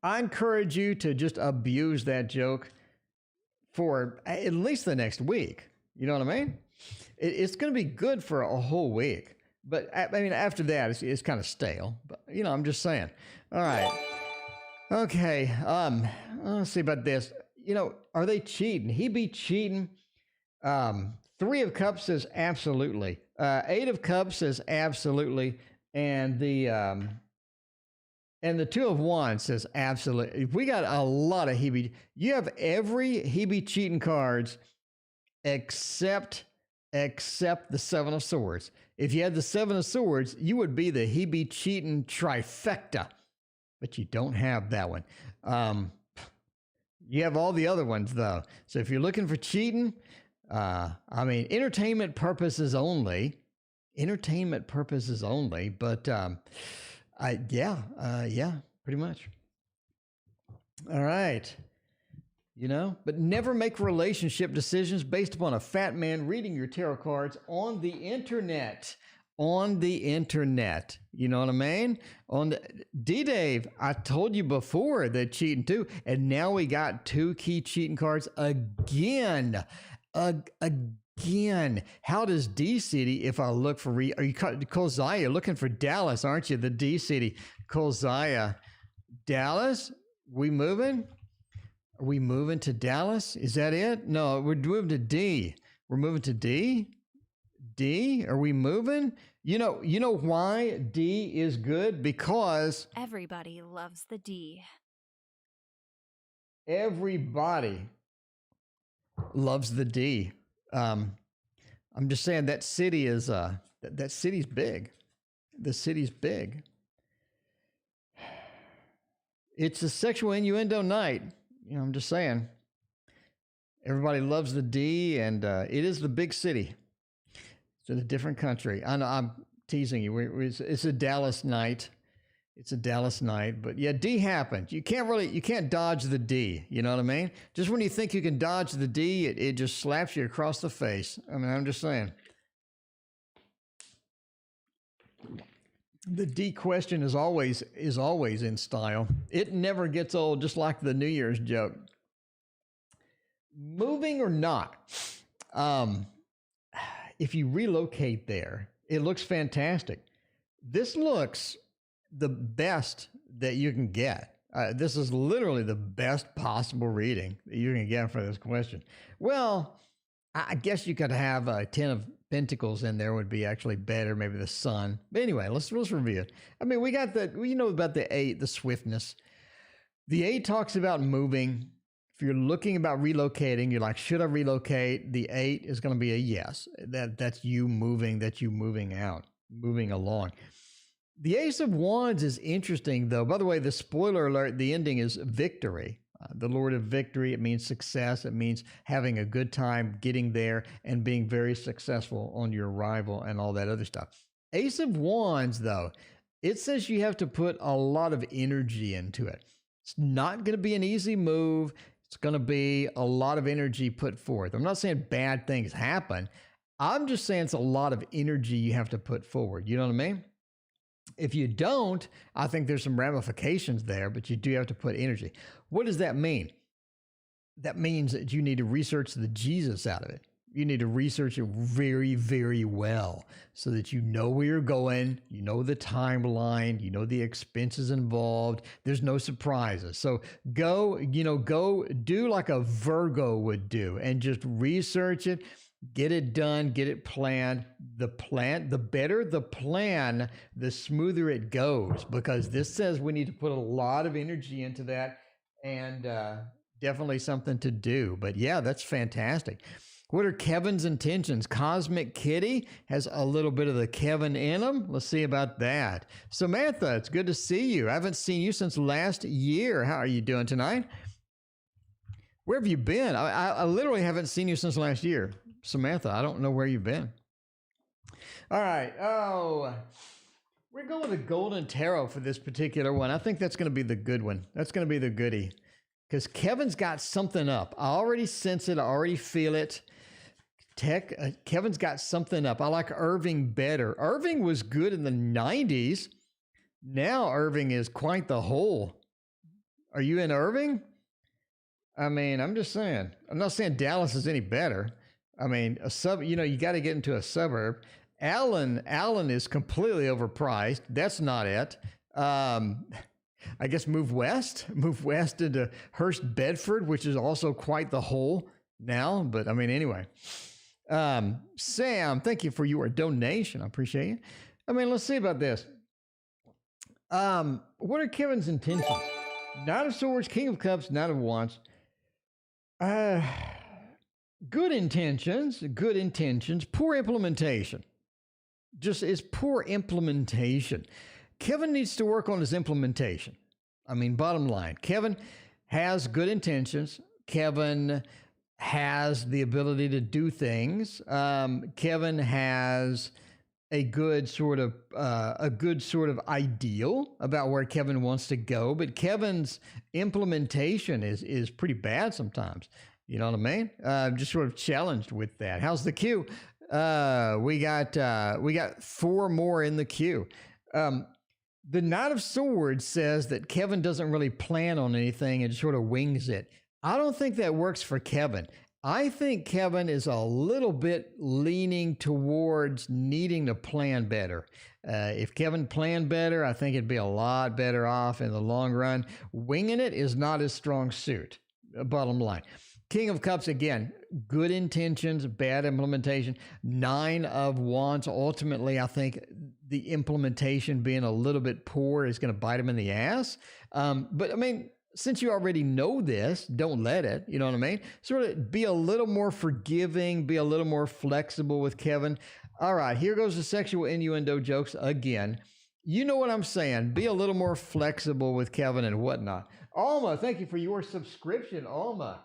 I encourage you to just abuse that joke for at least the next week. You know what I mean? It's going to be good for a whole week. But I mean, after that, it's kind of stale. But, you know, I'm just saying. All right. Okay. Let's see about this. You know, are they cheating? He be cheating. Three of Cups says absolutely. Eight of Cups says absolutely. And the Two of Wands says absolutely. We got a lot of you have every cheating cards except the Seven of Swords. If you had the Seven of Swords, you would be the cheating trifecta, but you don't have that one. You have all the other ones though. So if you're looking for cheating, I mean, entertainment purposes only, but, yeah, pretty much. All right. But never make relationship decisions based upon a fat man reading your tarot cards on the internet. On the internet. You know what I mean? D-Dave, I told you before they're cheating too, and now we got 2 key cheating cards again. Again. How does D-City, if I look for, are you, Kolzaya, you're looking for Dallas, aren't you? The D-City. Kolzaya. Dallas? We moving? Are we moving to Dallas? Is that it? No, we're moving to D. We're moving to D? D? Are we moving? You know why D is good? Because everybody loves the D. Everybody loves the D. I'm just saying that city is that city's big. The city's big. It's a sexual innuendo night. I'm just saying. Everybody loves the D, and it is the big city. It's in a different country. I know I'm teasing you. It's a Dallas night. It's a Dallas night, but yeah, D happens. You can't dodge the D. You know what I mean? Just when you think you can dodge the D, it just slaps you across the face. I mean, I'm just saying. The D question is always in style. It never gets old, just like the New Year's joke. Moving or not, if you relocate there, it looks fantastic. This looks the best that you can get. This is literally the best possible reading that you can get for this question. Well, I guess you could have a 10 of Pentacles in there would be actually better, maybe the Sun. But anyway, let's review it. I mean, we got about the 8, the swiftness. The 8 talks about moving. If you're looking about relocating, you're like, should I relocate? The 8 is going to be a yes. That's you moving, out, moving along. The Ace of Wands is interesting, though. By the way, the spoiler alert, the ending is victory. The Lord of Victory, it means success. It means having a good time, getting there, and being very successful on your arrival and all that other stuff. Ace of Wands, though, it says you have to put a lot of energy into it. It's not going to be an easy move. It's going to be a lot of energy put forth. I'm not saying bad things happen. I'm just saying it's a lot of energy you have to put forward. You know what I mean? If you don't, I think there's some ramifications there, but you do have to put energy. What does that mean? That means that you need to research the Jesus out of it. You need to research it very, very well so that you know where you're going, you know the timeline, you know the expenses involved. There's no surprises. So go do like a Virgo would do and just research it. Get it done, get it planned. The better the plan, the smoother it goes, because this says we need to put a lot of energy into that, and definitely something to do. But yeah, that's fantastic. What are Kevin's intentions? Cosmic Kitty has a little bit of the Kevin in him. Let's see about that. Samantha, it's good to see you. I haven't seen you since last year. How are you doing tonight? Where have you been? I literally haven't seen you since last year. Samantha, I don't know where you've been. All right. Oh, we're going with the Golden Tarot for this particular one. I think that's going to be the good one. That's going to be the goodie, because Kevin's got something up. I already sense it. I already feel it. Kevin's got something up. I like Irving better. Irving was good in the 90s. Now Irving is quite the whole. Are you in Irving? I mean, I'm just saying. I'm not saying Dallas is any better. I mean, you got to get into a suburb. Allen is completely overpriced. That's not it. I guess move west into Hurst, Bedford, which is also quite the hole now. But I mean, anyway, Sam, thank you for your donation. I appreciate it. I mean, let's see about this. What are Kevin's intentions? Knight of Swords, King of Cups, Knight of Wands. Good intentions, poor implementation. It's poor implementation. Kevin needs to work on his implementation. I mean, bottom line, Kevin has good intentions. Kevin has the ability to do things. Kevin has a good sort of ideal about where Kevin wants to go, but Kevin's implementation is pretty bad sometimes. You know what I mean? I'm just sort of challenged with that. How's the queue? We got 4 more in the queue. The Knight of Swords says that Kevin doesn't really plan on anything and sort of wings it. I don't think that works for Kevin. I think Kevin is a little bit leaning towards needing to plan better. If Kevin planned better, I think it'd be a lot better off in the long run. Winging it is not his strong suit, bottom line. King of Cups, again, good intentions, bad implementation. 9 of Wands, ultimately, I think the implementation being a little bit poor is going to bite him in the ass. But I mean, since you already know this, don't let it, you know what I mean? Sort of be a little more forgiving, be a little more flexible with Kevin. All right, here goes the sexual innuendo jokes again. You know what I'm saying. Be a little more flexible with Kevin and whatnot. Alma, thank you for your subscription, Alma.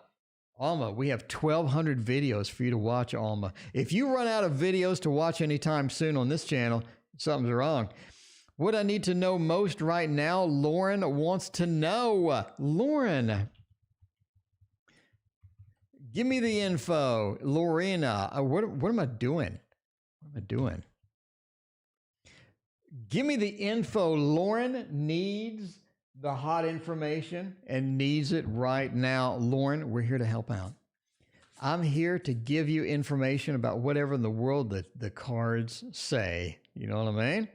Alma, we have 1,200 videos for you to watch, Alma. If you run out of videos to watch anytime soon on this channel, something's wrong. What I need to know most right now, Lauren wants to know. Lauren, give me the info. Lorena, what am I doing? What am I doing? Give me the info. Lauren needs the hot information and needs it right now. Lauren, we're here to help out. I'm here to give you information about whatever in the world that the cards say. You know what I mean?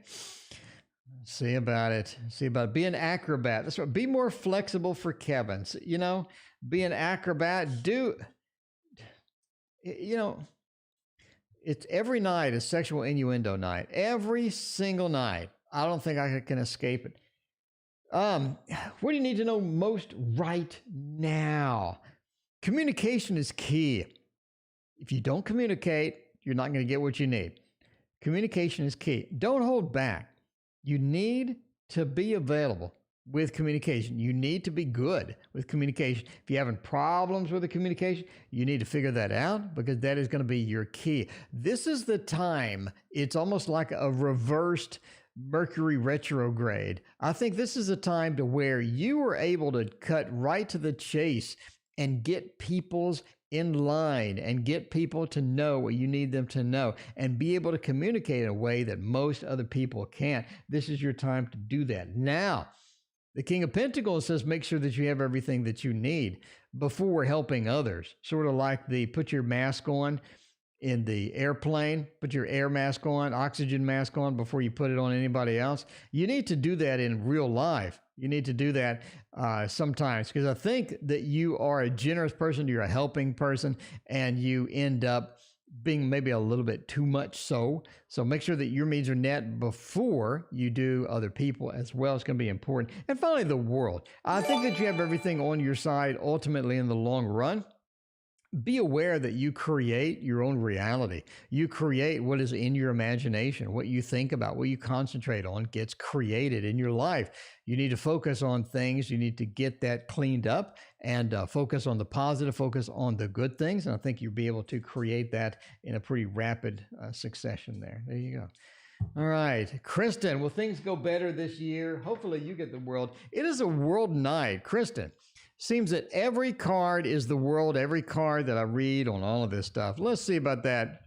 See about it. See about it. Be an acrobat. That's right. Be more flexible for Kevin. You know, be an acrobat. It's every night is sexual innuendo night. Every single night. I don't think I can escape it. What do you need to know most right now? Communication is key. If you don't communicate, you're not going to get what you need. Communication is key. Don't hold back. You need to be available with communication. You need to be good with communication. If you're having problems with the communication, you need to figure that out because that is going to be your key. This is the time. It's almost like a reversed Mercury retrograde. I think this is a time to where you are able to cut right to the chase and get people's in line and get people to know what you need them to know and be able to communicate in a way that most other people can't. This is your time to do that. Now, the King of Pentacles says make sure that you have everything that you need before helping others. Sort of like the put your mask on in the airplane, put your air mask on, oxygen mask on before you put it on anybody else. You need to do that in real life. You need to do that sometimes because I think that you are a generous person, you're a helping person, and you end up being maybe a little bit too much so. So make sure that your needs are met before you do other people as well. It's going to be important. And finally, the world. I think that you have everything on your side ultimately in the long run. Be aware that you create your own reality. You create what is in your imagination. What you think about, what you concentrate on gets created in your life. You need to focus on things. You need to get that cleaned up and focus on the positive, focus on the good things. And I think you'll be able to create that in a pretty rapid succession there. There you go. All right. Kristen, will things go better this year? Hopefully you get the world. It is a world night. Kristen. Seems that every card is the world, every card that I read on all of this stuff. Let's see about that.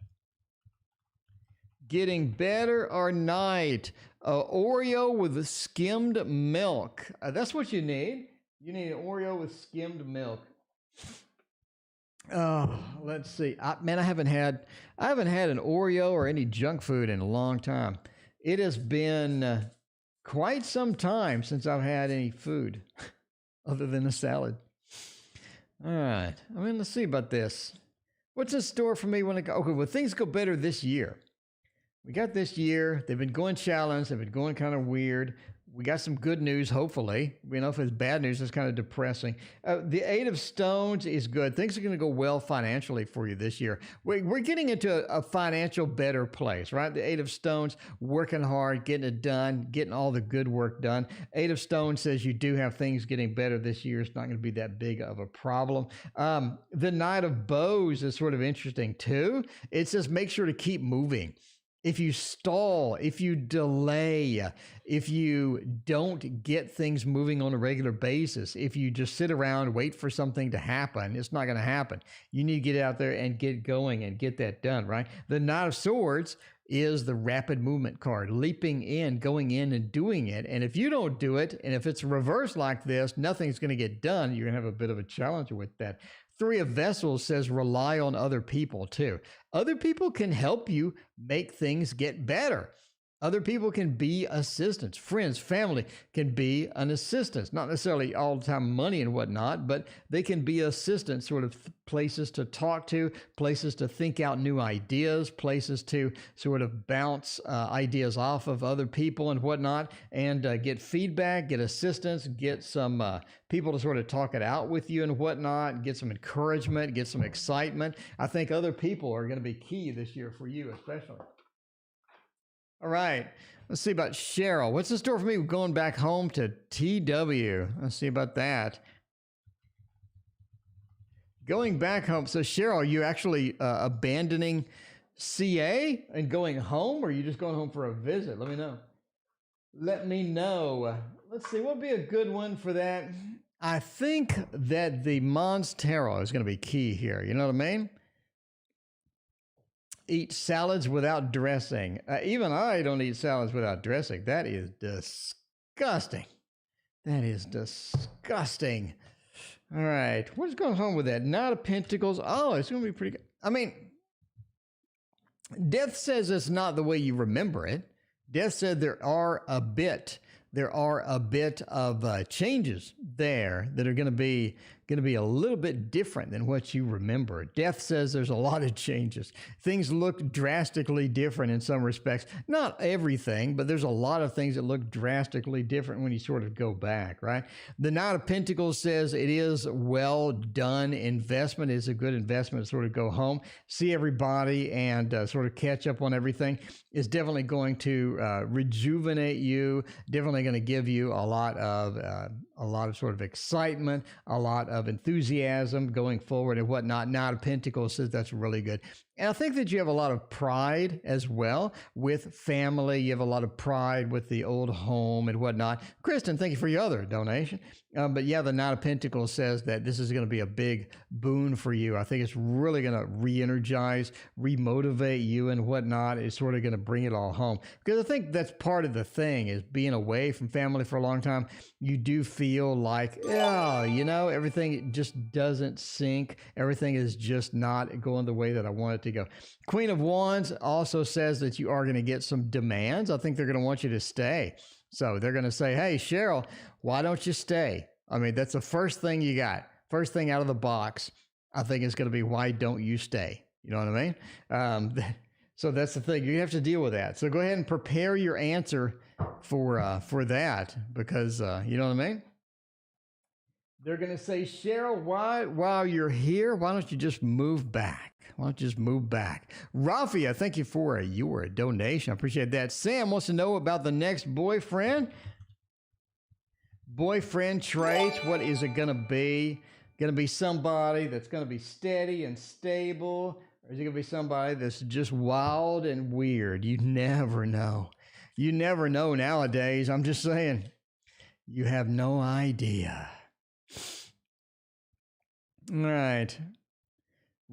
Getting better or not. Oreo with skimmed milk. That's what you need. You need an Oreo with skimmed milk. Oh, let's see. I haven't had an Oreo or any junk food in a long time. It has been quite some time since I've had any food. Other than a salad. All right. I mean, let's see about this. What's in store for me when it goes? Okay, well, things go better this year. We got this year. They've been going challenged. They've been going kind of weird. We got some good news, hopefully. You know, if it's bad news, it's kind of depressing. The 8 of Stones is good. Things are going to go well financially for you this year. We're getting into a financial better place, right? The 8 of Stones, working hard, getting it done, getting all the good work done. 8 of Stones says you do have things getting better this year. It's not going to be that big of a problem. The Knight of Bows is sort of interesting too. It says make sure to keep moving. if you stall, if you delay, if you don't get things moving on a regular basis, if you just sit around and wait for something to happen, it's not going to happen. You need to get out there and get going and get that done, right? The Knight of Swords is the rapid movement card, leaping in, going in and doing it. And if you don't do it, and if it's reversed like this, nothing's going to get done. You're going to have a bit of a challenge with that. Three of Vessels says rely on other people too. Other people can help you make things get better. Other people can be assistants. Friends, family can be an assistance. Not necessarily all the time money and whatnot, but they can be assistants, sort of places to talk to, places to think out new ideas, places to sort of bounce ideas off of other people and whatnot, and get feedback, get assistance, get some people to sort of talk it out with you and whatnot, get some encouragement, get some excitement. I think other people are going to be key this year for you, especially. All right, let's see about Cheryl. What's in store for me going back home to TW? Let's see about that. Going back home. So Cheryl, are you actually abandoning CA and going home, or are you just going home for a visit? Let me know. Let me know. Let's see, what would be a good one for that? I think that the Mons Tarot is going to be key here. You know what I mean? Eat salads without dressing. Even I don't eat salads without dressing. That is disgusting. That is disgusting. All right. What's going on with that? Knight of Pentacles. Oh, it's going to be pretty good. I mean, Death says it's not the way you remember it. Death said there are a bit of changes there that are going to be a little bit different than what you remember. Death says there's a lot of changes. Things look drastically different in some respects. Not everything, but there's a lot of things that look drastically different when you sort of go back, right? The Knight of Pentacles says it is well done investment. It's a good investment to sort of go home, see everybody, and sort of catch up on everything. It's definitely going to rejuvenate you, definitely going to give you a lot of sort of excitement, a lot of enthusiasm going forward and whatnot. Knight of Pentacles says that's really good. And I think that you have a lot of pride as well with family. You have a lot of pride with the old home and whatnot. Kristen, thank you for your other donation. But yeah, the Knight of Pentacles says that this is going to be a big boon for you. I think it's really going to re-energize, re-motivate you and whatnot. It's sort of going to bring it all home. Because I think that's part of the thing is being away from family for a long time. You do feel like, oh, you know, everything just doesn't sync. Everything is just not going the way that I want it to go. Queen of Wands also says that you are going to get some demands. I think they're going to want you to stay. So they're going to say, hey, Cheryl, why don't you stay? I mean, that's the first thing you got. First thing out of the box, I think it's going to be, why don't you stay? You know what I mean? So that's the thing. You have to deal with that. So go ahead and prepare your answer for that because, you know what I mean? They're going to say, Cheryl, while you're here, why don't you just move back? Why don't you just move back? Rafia, thank you for your donation. I appreciate that. Sam wants to know about the next boyfriend. Boyfriend traits. What is it going to be? Going to be somebody that's going to be steady and stable? Or is it going to be somebody that's just wild and weird? You never know. You never know nowadays. I'm just saying. You have no idea. All right.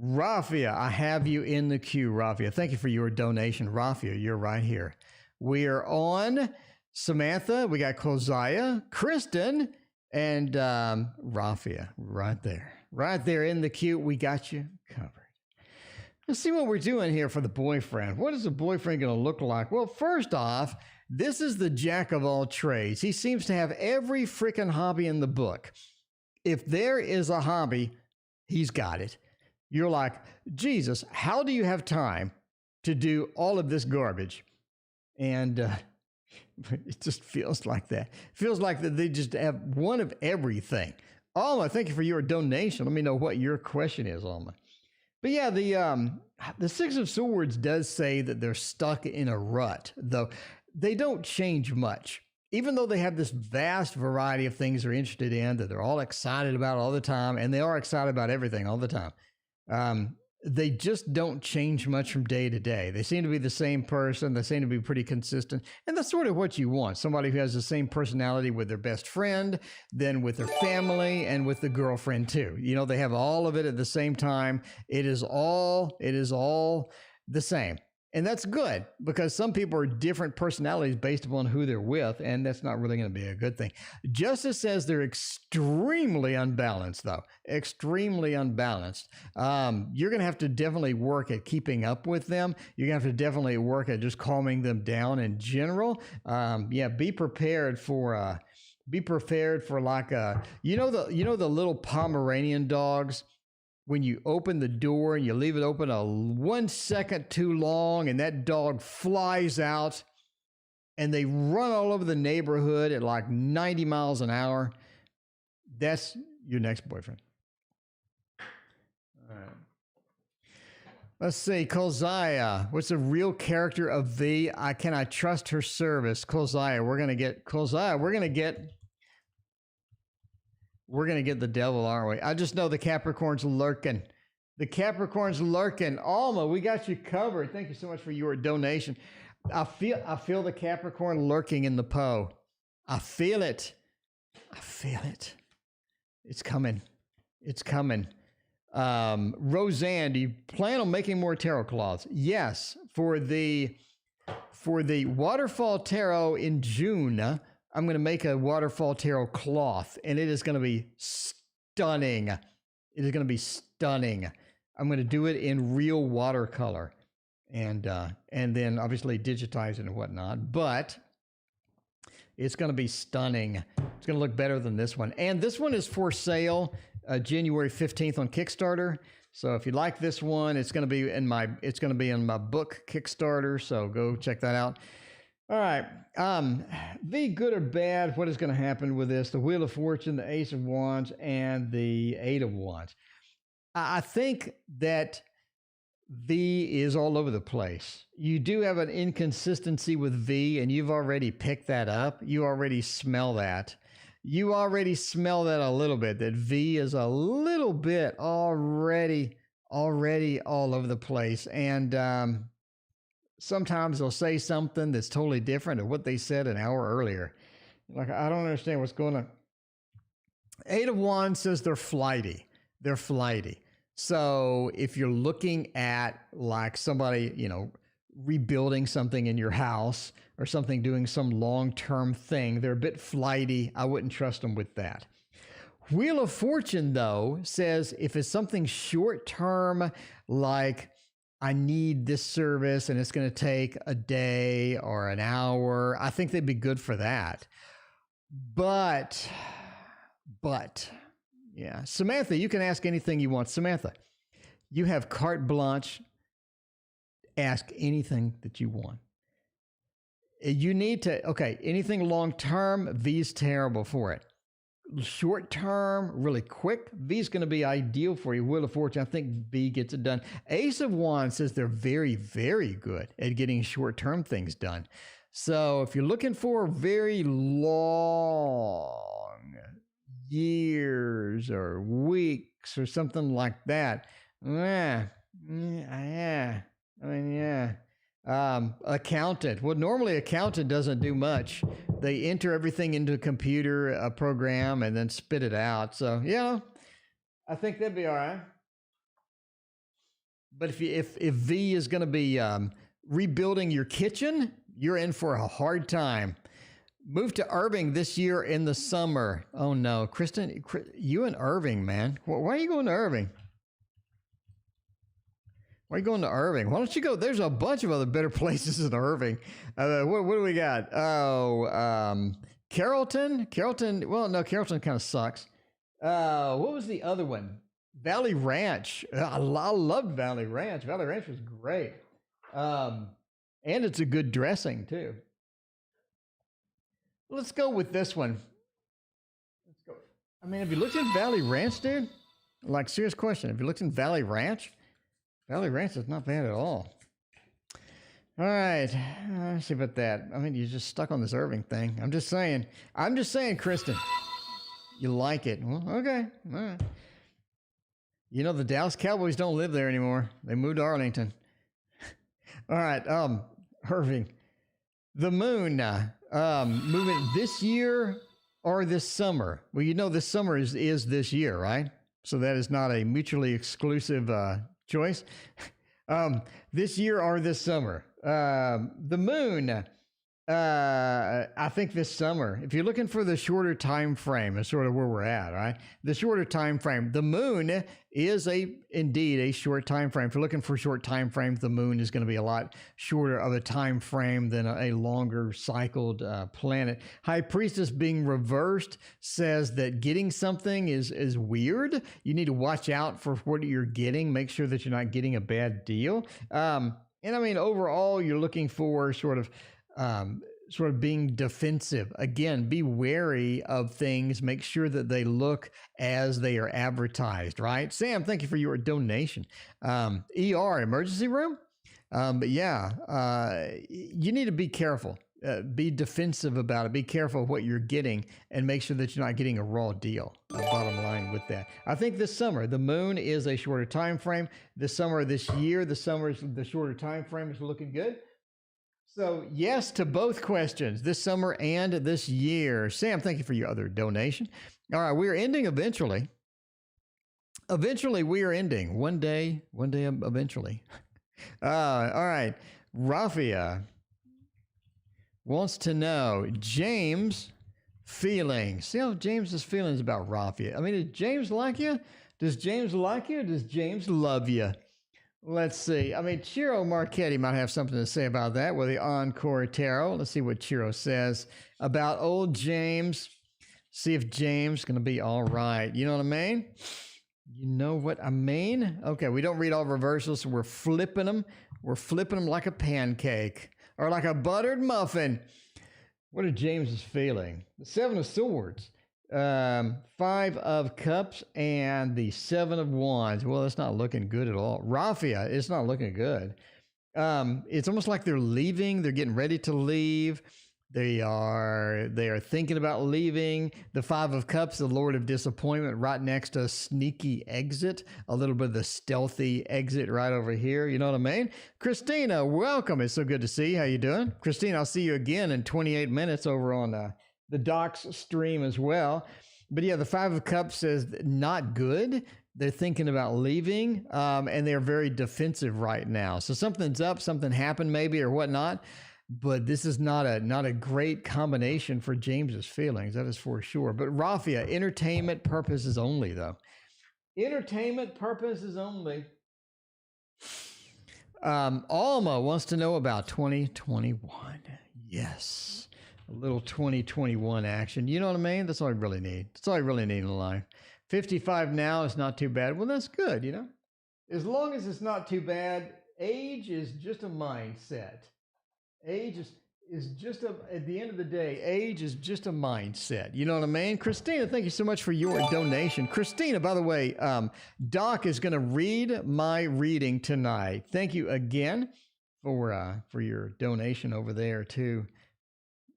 Rafia, I have you in the queue, Rafia. Thank you for your donation. Rafia, you're right here. We are on Samantha. We got Keziah, Kristen, and Rafia right there. Right there in the queue. We got you covered. Let's see what we're doing here for the boyfriend. What is the boyfriend going to look like? Well, first off, this is the jack of all trades. He seems to have every freaking hobby in the book. If there is a hobby, he's got it. You're like, Jesus, how do you have time to do all of this garbage? And it just feels like that. It feels like that they just have one of everything. Alma, thank you for your donation. Let me know what your question is, Alma. But yeah, the Six of Swords does say that they're stuck in a rut, though they don't change much. Even though they have this vast variety of things they're interested in, that they're all excited about all the time, and they are excited about everything all the time. they just don't change much from day to day. They seem to be the same person. They seem to be pretty consistent. And that's sort of what you want. Somebody who has the same personality with their best friend, then with their family, and with the girlfriend too. You know, they have all of it at the same time. It is all the same. And that's good because some people are different personalities based upon who they're with, and that's not really going to be a good thing. Justice says they're extremely unbalanced, though. Extremely unbalanced. You're going to have to definitely work at keeping up with them. You're going to have to definitely work at just calming them down in general. Be prepared for like you know the little Pomeranian dogs. When you open the door and you leave it open 1 second too long and that dog flies out and they run all over the neighborhood at like 90 miles an hour, that's your next boyfriend. All right. Let's see, Kolziah. What's the real character of V? Can I trust her service? Kolziah, we're going to get the devil, aren't we? I just know the Capricorn's lurking. The Capricorn's lurking. Alma, we got you covered. Thank you so much for your donation. I feel the Capricorn lurking in the Poe. I feel it. It's coming. Roseanne, do you plan on making more tarot cloths? Yes. For the Waterfall Tarot in June, I'm going to make a Waterfall Tarot cloth, and it is going to be stunning. I'm going to do it in real watercolor, and then obviously digitize it and whatnot. But it's going to be stunning. It's going to look better than this one. And this one is for sale January 15th on Kickstarter. So if you like this one, it's going to be in my book Kickstarter. So go check that out. All right. The good or bad, what is going to happen with this? The Wheel of Fortune, the Ace of Wands, and the Eight of Wands. I think that V is all over the place. You do have an inconsistency with V, and you've already picked that up. You already smell that. A little bit, that V is a little bit already all over the place. And sometimes they'll say something that's totally different than what they said an hour earlier. Like, I don't understand what's going on. Eight of Wands says they're flighty. So if you're looking at like somebody, rebuilding something in your house or something, doing some long-term thing, they're a bit flighty. I wouldn't trust them with that. Wheel of Fortune, though, says if it's something short-term, like I need this service and it's going to take a day or an hour, I think they'd be good for that. But, yeah. Samantha, you can ask anything you want. Samantha, you have carte blanche. Ask anything that you want. You need to, anything long-term, V's terrible for it. Short-term, really quick, V's going to be ideal for you. Wheel of Fortune, I think V gets it done. Ace of Wands says they're very, very good at getting short-term things done. So if you're looking for very long years or weeks or something like that, accountant. Well, normally accountant doesn't do much. They enter everything into a computer program and then spit it out. So, I think that'd be all right. But if V is going to be rebuilding your kitchen, you're in for a hard time. Move to Irving this year in the summer. Oh, no. Kristen, you in Irving, man. Why are you going to Irving? Why are you going to Irving? Why don't you go? There's a bunch of other better places in Irving. What do we got? Oh, Carrollton. Well, no, Carrollton kind of sucks. What was the other one? Valley Ranch. I loved Valley Ranch. Valley Ranch was great. And it's a good dressing, too. Let's go with this one. Let's go. I mean, have you looked at Valley Ranch, dude? Like, serious question. Have you looked in Valley Ranch? Valley Ranch is not bad at all. All right. Let's see about that. I mean, you're just stuck on this Irving thing. I'm just saying, Kristen. You like it. Well, okay. All right. You know, the Dallas Cowboys don't live there anymore. They moved to Arlington. All right, Irving. The moon moving this year or this summer? Well, you know this summer is this year, right? So that is not a mutually exclusive choice. This year or this summer? The moon. I think this summer. If you're looking for the shorter time frame, is sort of where we're at, right? The shorter time frame. The moon is indeed a short time frame. If you're looking for short time frames, the moon is going to be a lot shorter of a time frame than a longer cycled planet. High Priestess being reversed says that getting something is weird. You need to watch out for what you're getting. Make sure that you're not getting a bad deal. And I mean, overall, you're looking for sort of being defensive. Again, be wary of things. Make sure that they look as they are advertised, right? Sam, thank you for your donation. ER, emergency room. But yeah, you need to be careful. Be defensive about it. Be careful of what you're getting and make sure that you're not getting a raw deal. Bottom line with that. I think this summer, the moon is a shorter time frame. This summer, this year, the shorter time frame is looking good. So yes to both questions, this summer and this year. Sam, thank you for your other donation. All right, we're ending eventually. Eventually, we are ending. One day eventually. All right, Rafia wants to know James' feelings. See how James's feelings about Rafia. I mean, does James like you? Does James like you? Or does James love you? Let's see. I mean, Chiro Marchetti might have something to say about that with the Encore Tarot. Let's see what Chiro says about old James. See if James is going to be all right. You know what I mean? You know what I mean? Okay, we don't read all reversals, so we're flipping them. We're flipping them like a pancake or like a buttered muffin. What are James's feeling? The Seven of Swords. Five of Cups and the Seven of Wands. Well, it's not looking good at all. Rafia, it's not looking good. It's almost like they're leaving. They're getting ready to leave. They are thinking about leaving. The Five of Cups, the Lord of Disappointment, right next to a sneaky exit, a little bit of the stealthy exit right over here. You know what I mean? Christina, welcome. It's so good to see you. How you doing? Christina, I'll see you again in 28 minutes over on the Docs stream as well. But yeah, the Five of Cups says not good. They're thinking about leaving, and they're very defensive right now. So something's up, something happened maybe or whatnot. But this is not a great combination for James's feelings. That is for sure. But Rafia, entertainment purposes only, though. Entertainment purposes only. Alma wants to know about 2021. Yes. A little 2021 action. You know what I mean? That's all I really need. That's all I really need in life. 55 now is not too bad. Well, that's good, you know? As long as it's not too bad, age is just a mindset. Age is just at the end of the day, age is just a mindset. You know what I mean? Christina, thank you so much for your donation. Christina, by the way, Doc is going to read my reading tonight. Thank you again for your donation over there too.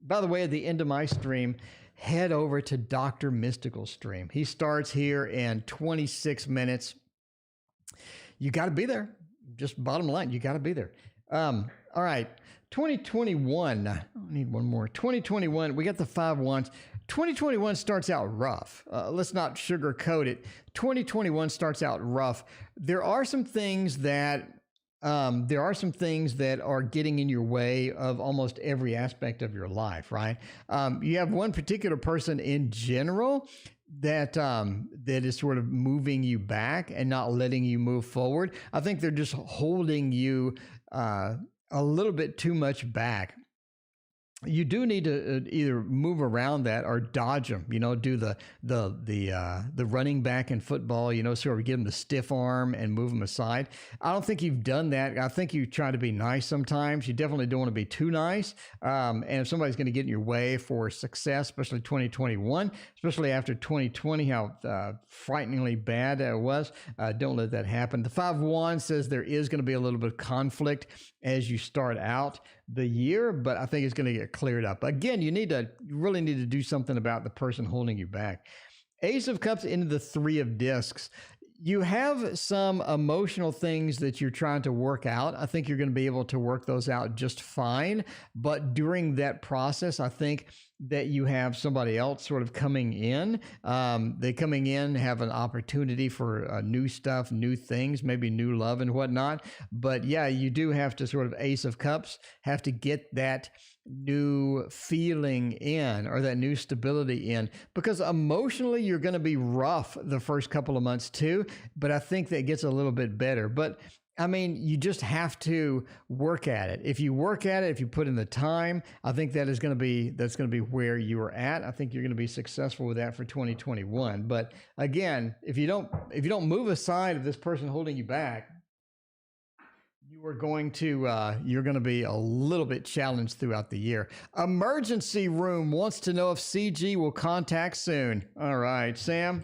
By the way, at the end of my stream, head over to Dr. Mystical's stream. He starts here in 26 minutes. You got to be there. Just bottom line, you got to be there. All right. 2021, I need one more. 2021, we got the 5 wands. 2021 starts out rough. Let's not sugarcoat it. 2021 starts out rough. There are some things that are getting in your way of almost every aspect of your life, right? You have one particular person in general that is sort of moving you back and not letting you move forward. I think they're just holding you a little bit too much back. You do need to either move around that or dodge them. You know, do the running back in football. You know, sort of give them the stiff arm and move them aside. I don't think you've done that. I think you try to be nice sometimes. You definitely don't want to be too nice. And if somebody's going to get in your way for success, especially 2021, especially after 2020, how frighteningly bad it was, don't let that happen. The 5 wands says there is going to be a little bit of conflict as you start out the year, but I think it's going to get cleared up. Again, you really need to do something about the person holding you back. Ace of Cups into the 3 of Discs. you have some emotional things that you're trying to work out. I think you're going to be able to work those out just fine. But during that process, I think that you have somebody else sort of coming in. They coming in have an opportunity for new stuff, new things, maybe new love and whatnot. But yeah, you do have to sort of Ace of Cups, have to get that new feeling in or that new stability in, because emotionally you're going to be rough the first couple of months too, but I think that gets a little bit better. But I mean, you just have to work at it. If you work at it, if you put in the time, I think that's going to be where you are at. I think you're going to be successful with that for 2021. But again, if you don't move aside of this person holding you back, you're going to be a little bit challenged throughout the year. Emergency room wants to know if CG will contact soon. All right, Sam.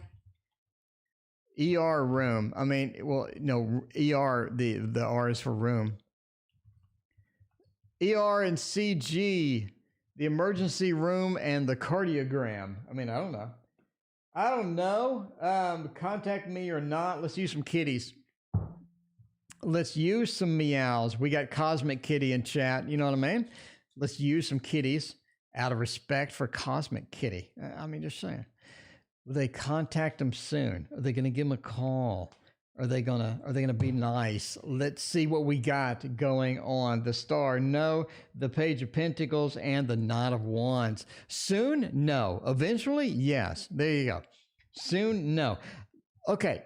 ER room. I mean, well, no, ER, the R is for room. ER and CG, the emergency room and the cardiogram. I mean, I don't know. Contact me or not. Let's use some kitties. Let's use some meows. We got Cosmic Kitty in chat. You know what I mean? Let's use some kitties out of respect for Cosmic Kitty. I mean, just saying. Will they contact them soon? Are they going to give them a call? Are they gonna be nice? Let's see what we got going on. The Star, no. The Page of Pentacles and the Knight of Wands. Soon, no. Eventually, yes. There you go. Soon, no. Okay.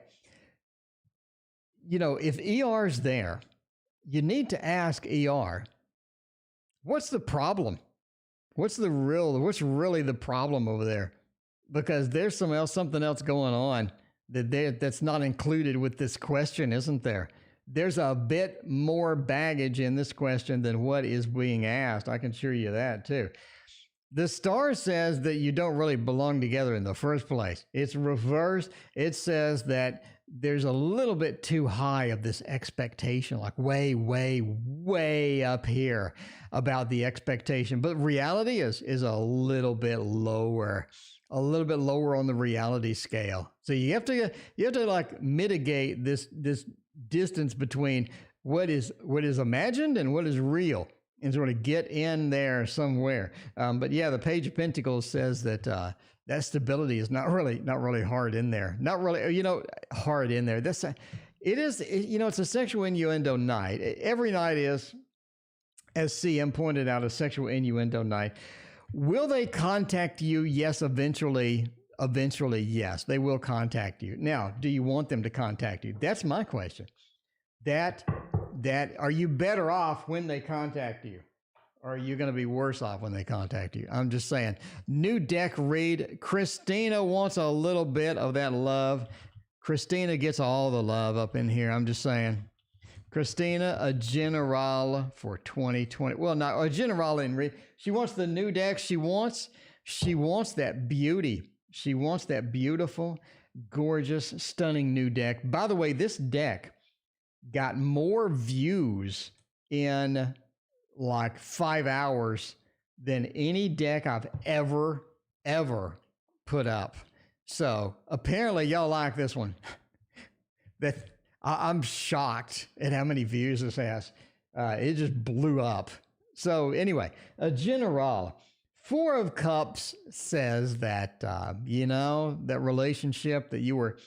You know, if ER's there, you need to ask ER, what's the problem? What's really the problem over there? Because there's something else going on that's not included with this question, isn't there? There's a bit more baggage in this question than what is being asked. I can assure you that too. The Star says that you don't really belong together in the first place. It's reversed. It says that there's a little bit too high of this expectation, like way, way, way up here about the expectation. But reality is a little bit lower. A little bit lower on the reality scale. So you have to like mitigate this distance between what is imagined and what is real, and sort of get in there somewhere. But yeah, the Page of Pentacles says that that stability is not really hard in there. Not really, hard in there. It's a sexual innuendo night. Every night is, as CM pointed out, a sexual innuendo night. Will they contact you? Yes, eventually, yes, they will contact you. Now, do you want them to contact you? That's my question. That are you better off when they contact you? Or are you going to be worse off when they contact you? I'm just saying. New deck read. Christina wants a little bit of that love. Christina gets all the love up in here. I'm just saying. Christina, a general for 2020. Well, not a general in read. She wants the new deck. She wants that beauty. She wants that beautiful, gorgeous, stunning new deck. By the way, this deck got more views in like 5 hours than any deck I've ever put up. So apparently y'all like this one. I'm shocked at how many views this has. It just blew up. So anyway, a general. 4 of Cups says that, that relationship that you were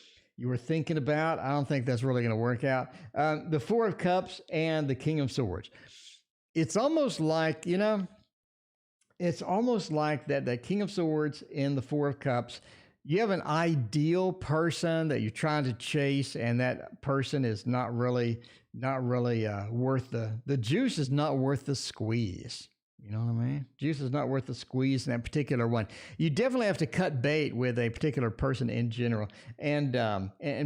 thinking about, I don't think that's really going to work out. The 4 of Cups and the King of Swords. It's almost like, that King of Swords and the 4 of Cups, you have an ideal person that you're trying to chase, and that person is not really worth the juice is not worth the squeeze. You know what I mean? Juice is not worth the squeeze in that particular one. You definitely have to cut bait with a particular person in general, and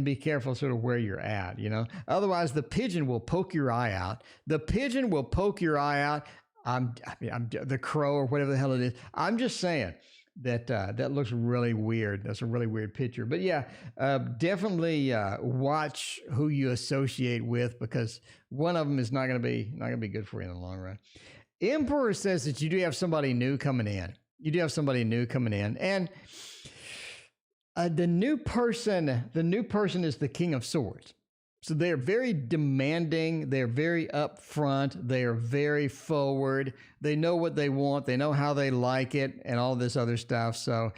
be careful sort of where you're at. Otherwise the pigeon will poke your eye out. The pigeon will poke your eye out. I'm the crow or whatever the hell it is. I'm just saying. That looks really weird. That's a really weird picture. But yeah, definitely watch who you associate with, because one of them is not going to be good for you in the long run. Emperor says that you do have somebody new coming in. And The new person is the King of Swords. So they're very demanding. They're very upfront. They are very forward. They know what they want. They know how they like it and all this other stuff. So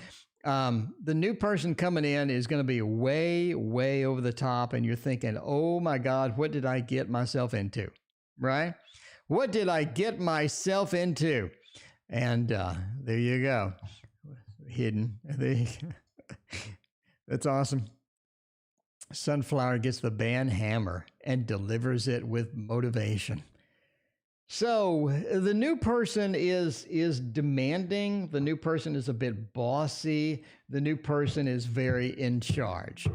the new person coming in is going to be way, way over the top. And you're thinking, oh my God, what did I get myself into? Right? What did I get myself into? And there you go. Hidden. That's awesome. Sunflower gets the band hammer and delivers it with motivation. So the new person is demanding. The new person is a bit bossy. The new person is very in charge.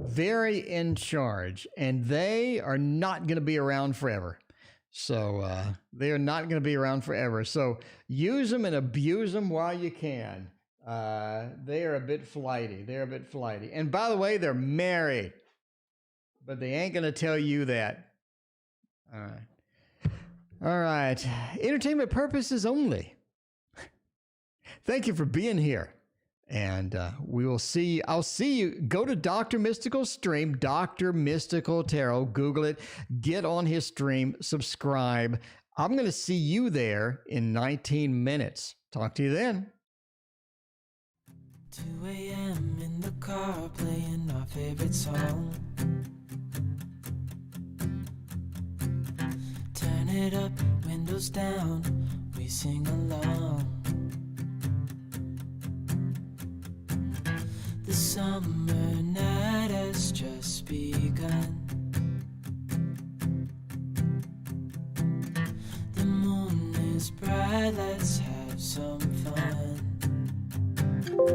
Very in charge. And they are not going to be around forever. So they are not going to be around forever. So use them and abuse them while you can. They are a bit flighty. They're a bit flighty. And by the way, they're married. But they ain't going to tell you that. All right. All right. Entertainment purposes only. Thank you for being here. And we will see. I'll see you. Go to Dr. Mystical's stream, Dr. Mystical Tarot. Google it. Get on his stream. Subscribe. I'm going to see you there in 19 minutes. Talk to you then. 2 a.m. in the car playing our favorite song. Turn it up, windows down, we sing along. The summer night has just begun.